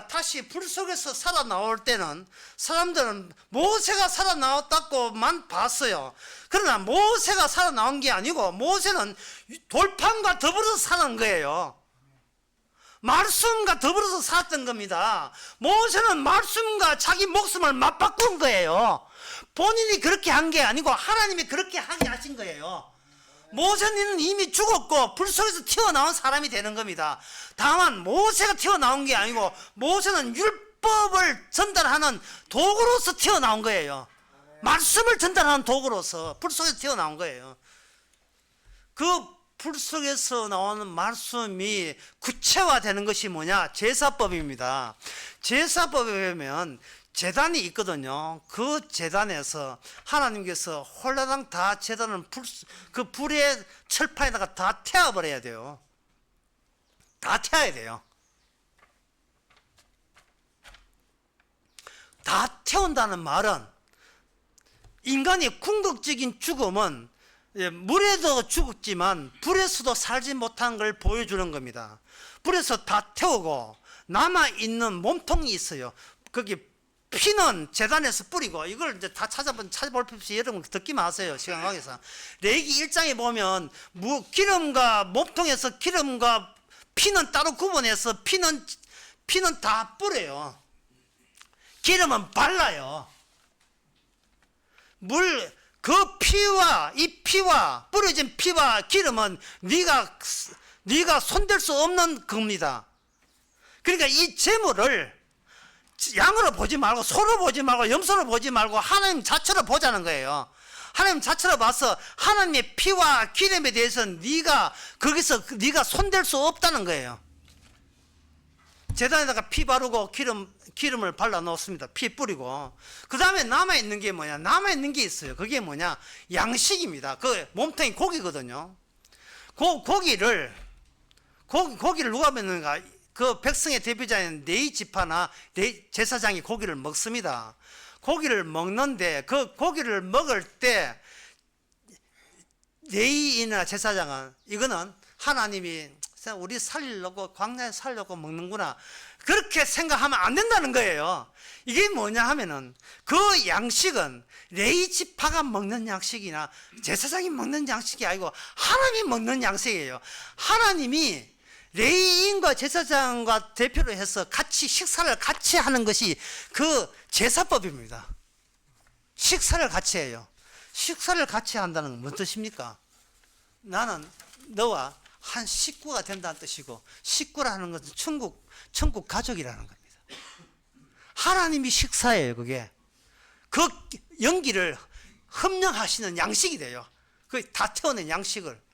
S1: 다시 불 속에서 살아나올 때는 사람들은 모세가 살아나왔다고만 봤어요. 그러나 모세가 살아나온 게 아니고 모세는 돌판과 더불어서 사는 거예요. 말씀과 더불어서 살았던 겁니다. 모세는 말씀과 자기 목숨을 맞바꾼 거예요. 본인이 그렇게 한 게 아니고 하나님이 그렇게 하게 하신 거예요. 모세는 이미 죽었고 불 속에서 튀어나온 사람이 되는 겁니다. 다만 모세가 튀어나온 게 아니고 모세는 율법을 전달하는 도구로서 튀어나온 거예요. 말씀을 전달하는 도구로서 불 속에서 튀어나온 거예요. 그 불 속에서 나오는 말씀이 구체화되는 것이 뭐냐? 제사법입니다. 제사법에 보면 제단이 있거든요. 그 제단에서 하나님께서 홀라당 다 제단을 그 불의 철판에다가 다 태워버려야 돼요. 다 태워야 돼요. 다 태운다는 말은, 인간이 궁극적인 죽음은 물에도 죽었지만 불에서도 살지 못한 걸 보여주는 겁니다. 불에서 다 태우고 남아있는 몸통이 있어요. 거기 피는 제단에서 뿌리고, 이걸 이제 다 찾아볼 필요 없이 여러분 듣기만 하세요. 시간 관계상. 레위기 1장에 보면 기름과 몸통에서 기름과 피는 따로 구분해서 피는 다 뿌려요. 기름은 발라요. 그 피와 이 피와 뿌려진 피와 기름은 네가 손댈 수 없는 겁니다. 그러니까 이 제물을 양으로 보지 말고 소로 보지 말고 염소로 보지 말고 하나님 자체로 보자는 거예요. 하나님 자체로 봐서 하나님의 피와 기름에 대해서는 거기서 네가 손댈 수 없다는 거예요. 제단에다가 피 바르고 기름을 발라 놓습니다. 피 뿌리고. 그 다음에 남아있는 게 뭐냐? 남아있는 게 있어요. 그게 뭐냐? 양식입니다. 그 몸통이 고기거든요. 고기를 누가 먹는가? 그 백성의 대표자인 레위 지파나 제사장이 고기를 먹습니다. 고기를 먹는데 그 고기를 먹을 때 레위인이나 제사장은 이거는 하나님이 우리 살려고 광야에 살려고 먹는구나, 그렇게 생각하면 안 된다는 거예요. 이게 뭐냐 하면은 그 양식은 레위 지파가 먹는 양식이나 제사장이 먹는 양식이 아니고 하나님이 먹는 양식이에요. 하나님이 레위인과 제사장과 대표로 해서 같이 식사를 같이 하는 것이 그 제사법입니다. 식사를 같이 해요. 식사를 같이 한다는 건 무슨 뜻입니까? 나는 너와 한 식구가 된다는 뜻이고, 식구라는 것은 천국 가족이라는 겁니다. 하나님이 식사예요. 그게 그 연기를 흡령하시는 양식이 돼요. 그 다 태워낸 양식을.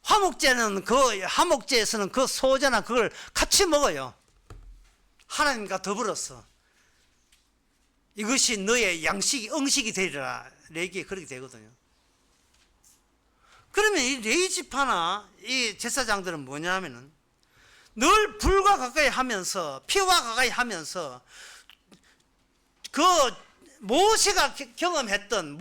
S1: 화목제에서는 그 소제나 그걸 같이 먹어요. 하나님과 더불어서 이것이 너의 양식이, 응식이 되리라 레이기에 그렇게 되거든요. 그러면 이 레이지파나 이 제사장들은 뭐냐 하면은 늘 불과 가까이 하면서 피와 가까이 하면서 그 모세가 경험했던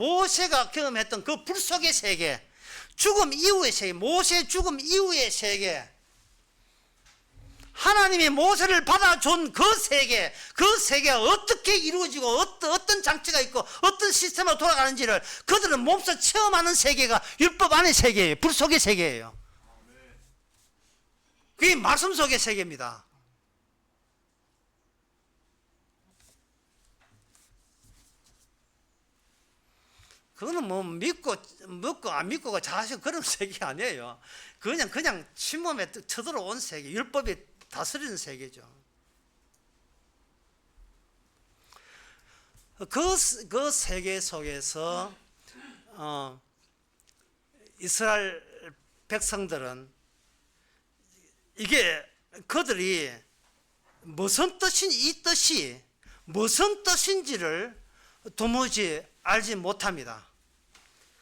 S1: 그 불 속의 세계, 죽음 이후의 세계, 모세의 죽음 이후의 세계, 하나님이 모세를 받아준 그 세계가 어떻게 이루어지고 어떤 장치가 있고 어떤 시스템으로 돌아가는지를 그들은 몸소 체험하는 세계가 율법 안의 세계예요. 불 속의 세계예요. 그게 말씀 속의 세계입니다. 그거는 뭐 믿고 안 믿고가 자식 그런 세계 아니에요. 그냥 침몸에 쳐들어온 세계, 율법이 다스리는 세계죠. 그 세계 속에서 이스라엘 백성들은 이게 그들이 무슨 뜻인지를 도무지 알지 못합니다.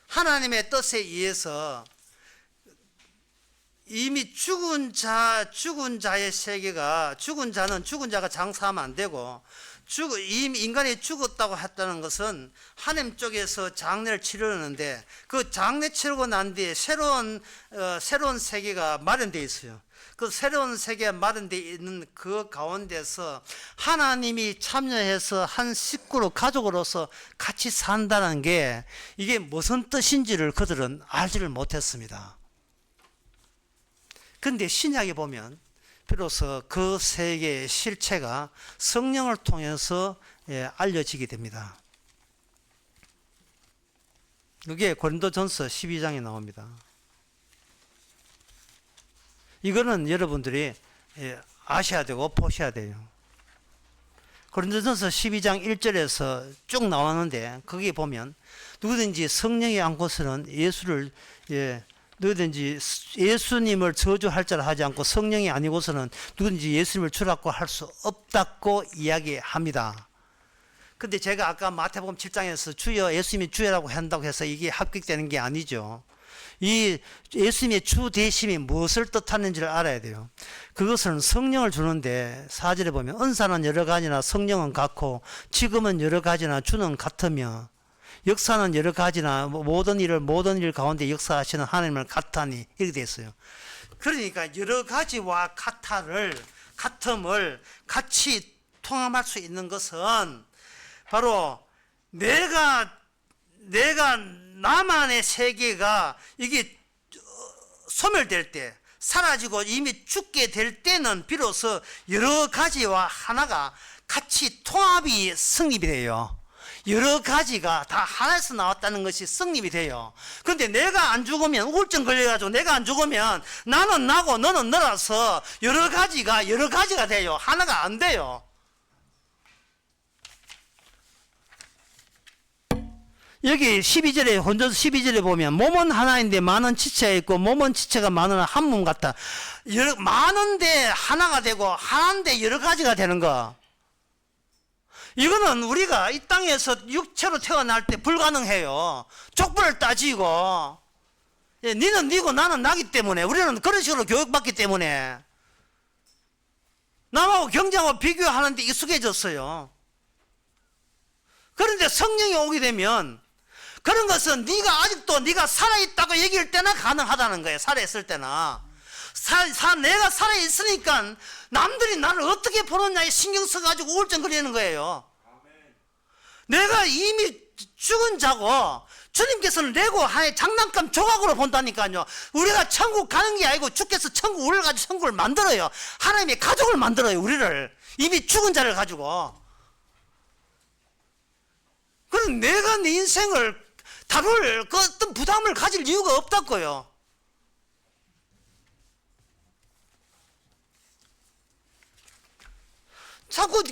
S1: 하나님의 뜻에 의해서 이미 죽은 자의 세계가, 죽은 자가 장사하면 안 되고, 이미 인간이 죽었다고 했다는 것은 하나님 쪽에서 장례를 치르는데, 그 장례 치르고 난 뒤에 새로운 세계가 마련되어 있어요. 그 새로운 세계가 마련되어 있는 그 가운데서 하나님이 참여해서 한 식구로, 가족으로서 같이 산다는 게 이게 무슨 뜻인지를 그들은 알지를 못했습니다. 그런데 신약에 보면 비로소 그 세계의 실체가 성령을 통해서 알려지게 됩니다. 그게 고린도전서 12장에 나옵니다. 이거는 여러분들이 아셔야 되고 보셔야 돼요. 고린도전서 12장 1절에서 쭉 나왔는데 거기에 보면 누구든지 성령이 않고서는 누구든지 예수님을 저주할 자를 하지 않고 성령이 아니고서는 누구든지 예수님을 주라고 할 수 없다고 이야기합니다. 근데 제가 아까 마태복음 7장에서 주여, 예수님이 주여라고 한다고 해서 이게 합격되는 게 아니죠. 이 예수님의 주 되심이 무엇을 뜻하는지를 알아야 돼요. 그것은 성령을 주는데 4절에 보면 은사는 여러 가지나 성령은 같고 지금은 여러 가지나 주는 같으며 역사는 여러 가지나 모든 일 가운데 역사하시는 하나님을 같하니 이렇게 되어 있어요. 그러니까 여러 가지와 같음을 같이 통합할 수 있는 것은 바로 내가 나만의 세계가 이게 소멸될 때, 사라지고 이미 죽게 될 때는 비로소 여러 가지와 하나가 같이 통합이 성립이 돼요. 여러 가지가 다 하나에서 나왔다는 것이 성립이 돼요. 그런데 내가 안 죽으면, 우울증 걸려가지고 내가 안 죽으면 나는 나고 너는 너라서 여러 가지가 돼요. 하나가 안 돼요. 여기 12절에, 혼전서 12절에 보면 몸은 하나인데 많은 지체가 있고 몸은 지체가 많으나 한 몸 같다. 많은데 하나가 되고 하나인데 여러 가지가 되는 거. 이거는 우리가 이 땅에서 육체로 태어날 때 불가능해요. 족보를 따지고 니는 니고 나는 나기 때문에, 우리는 그런 식으로 교육받기 때문에 남하고 경쟁하고 비교하는데 익숙해졌어요. 그런데 성령이 오게 되면 그런 것은 아직도 네가 살아있다고 얘기할 때나 가능하다는 거예요. 살아있을 때나. 내가 살아있으니까 남들이 나를 어떻게 보느냐에 신경 써가지고 우울증 걸리는 거예요. 내가 이미 죽은 자고 주님께서는 레고 하나의 장난감 조각으로 본다니까요. 우리가 천국 가는 게 아니고 주께서 우리를 가지고 천국을 만들어요. 하나님의 가족을 만들어요. 우리를. 이미 죽은 자를 가지고. 그럼 내가 내 인생을 다룰 그 어떤 부담을 가질 이유가 없다고요. 자꾸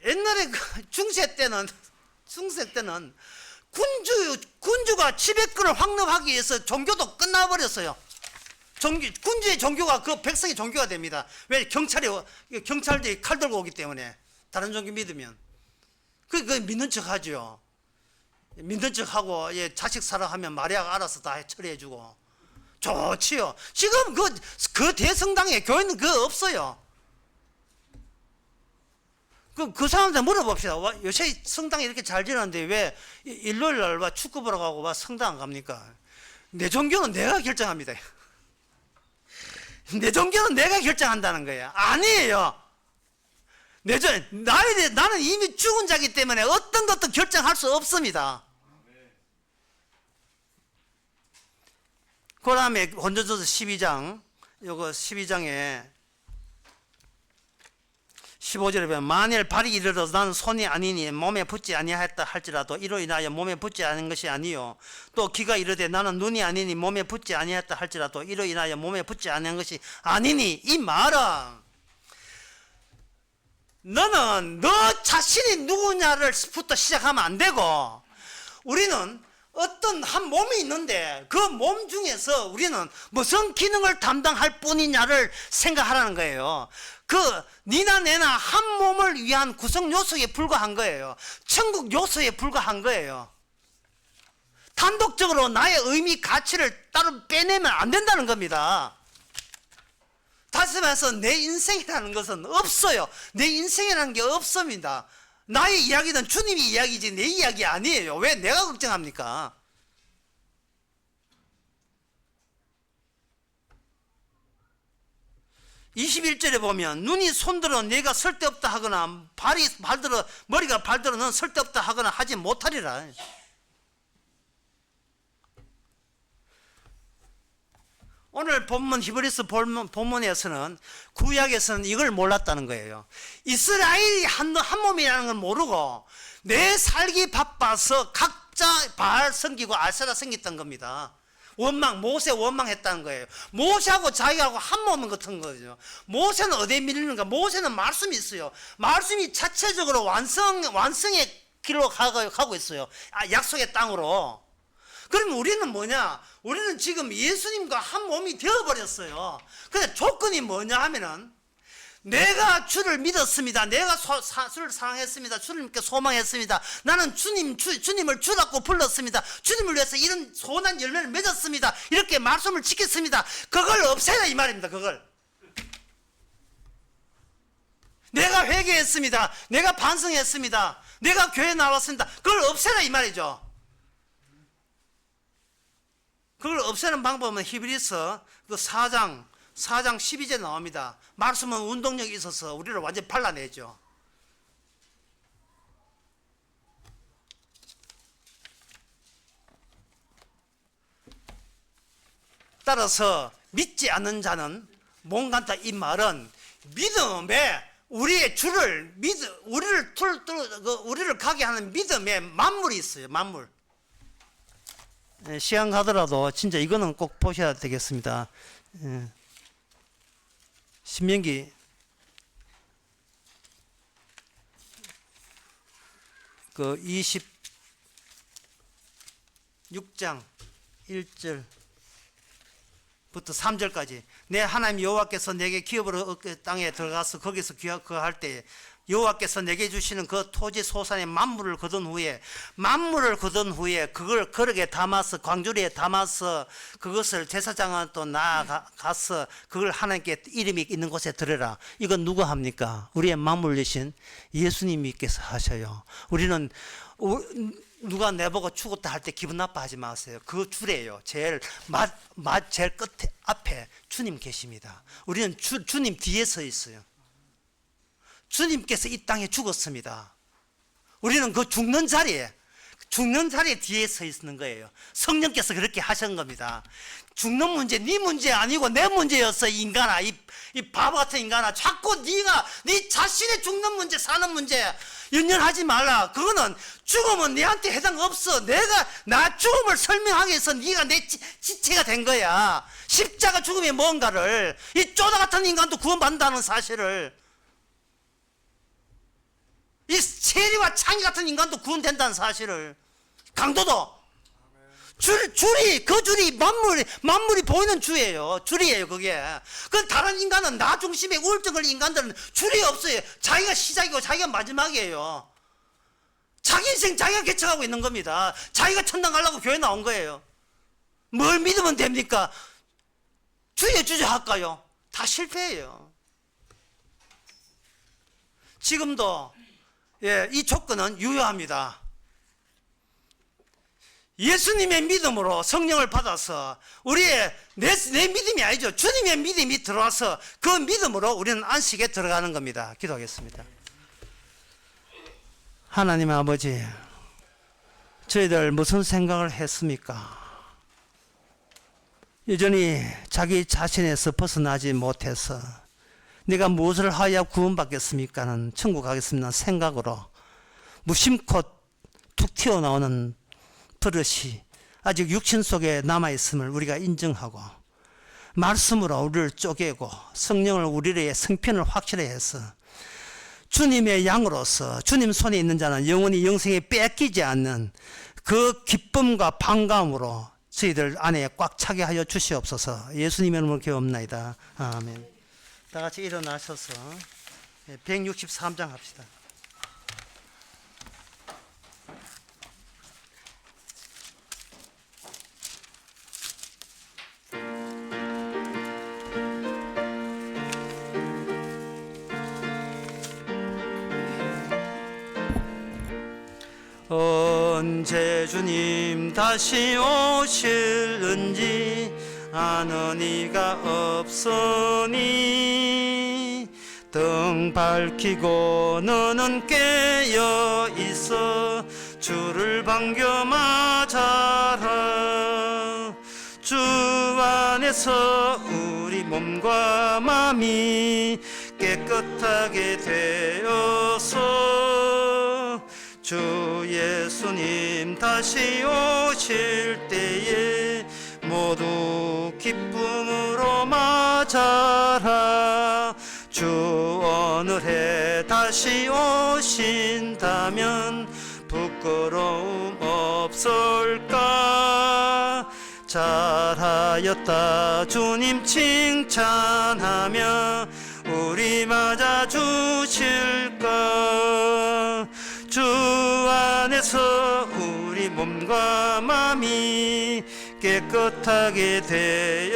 S1: 옛날에 중세 때는 군주가 지배권을 확립하기 위해서 종교도 끝나버렸어요. 군주의 종교가 그 백성의 종교가 됩니다. 왜? 경찰들이 칼 들고 오기 때문에. 다른 종교 믿으면. 그 믿는 척 하죠. 믿는 척하고 자식 사랑하면 마리아가 알아서 다 처리해주고 좋지요. 지금 그 대성당에 교회는 그거 없어요. 그 사람들 물어봅시다. 요새 성당이 이렇게 잘 지내는데 왜 일요일 날 축구 보러 가고 성당 안 갑니까? 내 종교는 내가 결정합니다. 내 종교는 내가 결정한다는 거예요. 아니에요. 나는 이미 죽은 자이기 때문에 어떤 것도 결정할 수 없습니다. 그 다음에 고린도전서 12장, 요거 12장에 15절에 보면 만일 발이 이르러서 나는 손이 아니니 몸에 붙지 아니하였다 할지라도 이로 인하여 몸에 붙지 않은 것이 아니요 또 귀가 이르되 나는 눈이 아니니 몸에 붙지 아니하였다 할지라도 이로 인하여 몸에 붙지 않은 것이 아니니, 이 말은 너는 너 자신이 누구냐를부터 시작하면 안 되고, 우리는 어떤 한 몸이 있는데 그 몸 중에서 우리는 무슨 기능을 담당할 뿐이냐를 생각하라는 거예요. 니나 내나 한 몸을 위한 구성 요소에 불과한 거예요. 천국 요소에 불과한 거예요. 단독적으로 나의 의미, 가치를 따로 빼내면 안 된다는 겁니다. 다시 말해서 내 인생이라는 것은 없어요. 내 인생이라는 게 없습니다. 나의 이야기는 주님이 이야기지 내 이야기 아니에요. 왜 내가 걱정합니까? (21절에) 보면 눈이 손들어 내가 쓸데없다 하거나 머리가 발들어 넌 쓸데없다 하거나 하지 못하리라. 오늘 본문 히브리서 본문에서는 구약에서는 이걸 몰랐다는 거예요. 이스라엘이 한 몸이라는 걸 모르고 내 살기 바빠서 각자 바알 섬기고 아세라 섬겼던 겁니다. 모세 원망했다는 거예요. 모세하고 자기하고 한 몸인 같은 거죠. 모세는 어디에 밀리는가? 모세는 말씀이 있어요. 말씀이 자체적으로 완성의 길로 가고 있어요. 약속의 땅으로. 그럼 우리는 뭐냐? 우리는 지금 예수님과 한 몸이 되어버렸어요. 근데 조건이 뭐냐 하면은 내가 주를 믿었습니다. 내가 주를 사랑했습니다. 주님께 소망했습니다. 나는 주님을 주라고 불렀습니다. 주님을 위해서 이런 선한 열매를 맺었습니다. 이렇게 말씀을 지켰습니다. 그걸 없애라 이 말입니다. 그걸. 내가 회개했습니다. 내가 반성했습니다. 내가 교회 나왔습니다. 그걸 없애라 이 말이죠. 그걸 없애는 방법은 히브리서 그 4장 12절 나옵니다. 말씀은 운동력이 있어서 우리를 완전히 발라내죠. 따라서 믿지 않는 자는 몽간다, 이 말은 믿음에 우리의 주를 우리를 가게 하는 믿음의 만물이 있어요. 만물. 시간 가더라도 진짜 이거는 꼭 보셔야 되겠습니다. 신명기 26장 1절부터 3절까지 내 하나님 여호와께서 내게 기업으로 얻게 땅에 들어가서 거기서 거할 때 여호와께서 내게 주시는 그 토지 소산의 만물을 거둔 후에 그걸 거룩에 담아서 광주리에 담아서 그것을 제사장은 또 나아가서 그걸 하나님께 이름이 있는 곳에 들으라. 이건 누가 합니까? 우리의 만물이신 예수님께서 하셔요. 우리는 누가 내보고 죽었다 할 때 기분 나빠하지 마세요. 그 줄이에요. 제일 끝에 앞에 주님 계십니다. 우리는 주님 뒤에 서 있어요. 주님께서 이 땅에 죽었습니다. 우리는 그 죽는 자리에 뒤에 서 있는 거예요. 성령께서 그렇게 하신 겁니다. 죽는 문제 네 문제 아니고 내 문제였어. 이 인간아, 이 바보 같은 인간아, 자꾸 네가 네 자신의 죽는 문제 사는 문제 연연하지 말라. 그거는 죽음은 네한테 해당 없어. 내가 나 죽음을 설명하기 위해서 네가 내 지체가 된 거야. 십자가 죽음이 뭔가를, 이 쪼다 같은 인간도 구원받는다는 사실을, 이 세리와 창희 같은 인간도 구원된다는 사실을, 강도도 줄이 만물이 보이는 줄이에요. 줄이에요. 그게. 그 다른 인간은 나 중심의 우울증 걸린 인간들은 줄이 없어요. 자기가 시작이고 자기가 마지막이에요. 자기 인생 자기가 개척하고 있는 겁니다. 자기가 천당 가려고 교회 나온 거예요. 뭘 믿으면 됩니까? 주여 할까요? 다 실패해요. 지금도 이 조건은 유효합니다. 예수님의 믿음으로 성령을 받아서 우리의 내 믿음이 아니죠. 주님의 믿음이 들어와서 그 믿음으로 우리는 안식에 들어가는 겁니다. 기도하겠습니다. 하나님 아버지, 저희들 무슨 생각을 했습니까? 여전히 자기 자신에서 벗어나지 못해서 내가 무엇을 하여야 구원받겠습니까는 천국 가겠습니다 생각으로 무심코 툭 튀어나오는 버릇이 아직 육신 속에 남아있음을 우리가 인정하고 말씀으로 우리를 쪼개고 성령을 우리의 성편을 확실히 해서 주님의 양으로서 주님 손에 있는 자는 영원히 영생에 뺏기지 않는 그 기쁨과 반가움으로 저희들 안에 꽉 차게 하여 주시옵소서. 예수님의 이름으로 기도합나이다. 아멘. 다 같이 일어나셔서 163장 합시다. 언제 주님 다시 오실는지 아는 이가 없으니 등 밝히고 너는 깨어 있어 주를 반겨 맞아라. 주 안에서 우리 몸과 마음이 깨끗하게 되어서 주 예수님 다시 오실 때에 모두 기쁨으로 맞아라. 주 오늘에 다시 오신다면 부끄러움 없을까. 잘하였다 주님 칭찬하며 우리 맞아 주실까. 주 안에서 우리 몸과 마음이 깨끗하게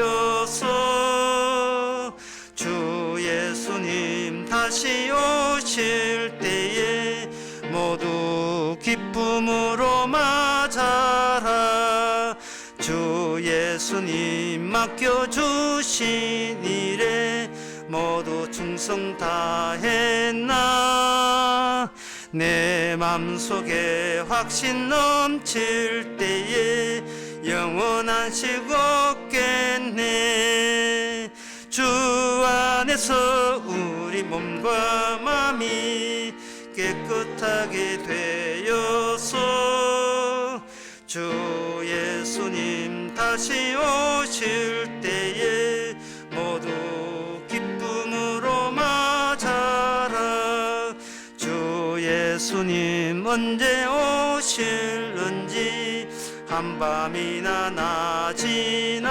S1: 되어서 주 예수님 다시 오실 때에 모두 기쁨으로 맞아라. 주 예수님 맡겨주신 일에 모두 충성 다했나. 내 맘속에 확신 넘칠 때에 영원한 식 얻겠네. 주 안에서 우리 몸과 마음이 깨끗하게 되어서 주 예수님 다시 오실 때에 모두 기쁨으로 맞아라. 주 예수님 언제 오실는지 한밤이나 낮이나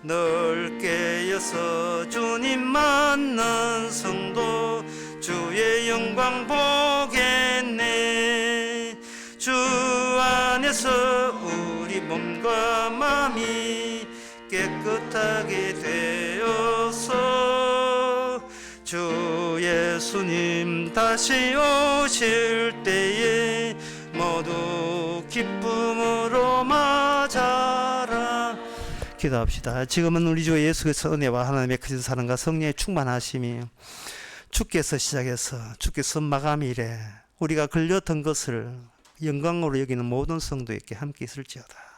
S1: 널 깨어서 주님 만난 성도 주의 영광 보겠네. 주 안에서 우리 몸과 마음이 깨끗하게 되어서 주 예수님 다시 오실 때에 모두 기쁨으로 맞아라. 기도합시다. 지금은 우리 주 예수 그리스도의 은혜와 하나님의 크신 사랑과 성령의 충만하심이 주께서 시작해서 주께서 마감이 이래 우리가 걸렸던 것을 영광으로 여기는 모든 성도에게 함께 있을지어다.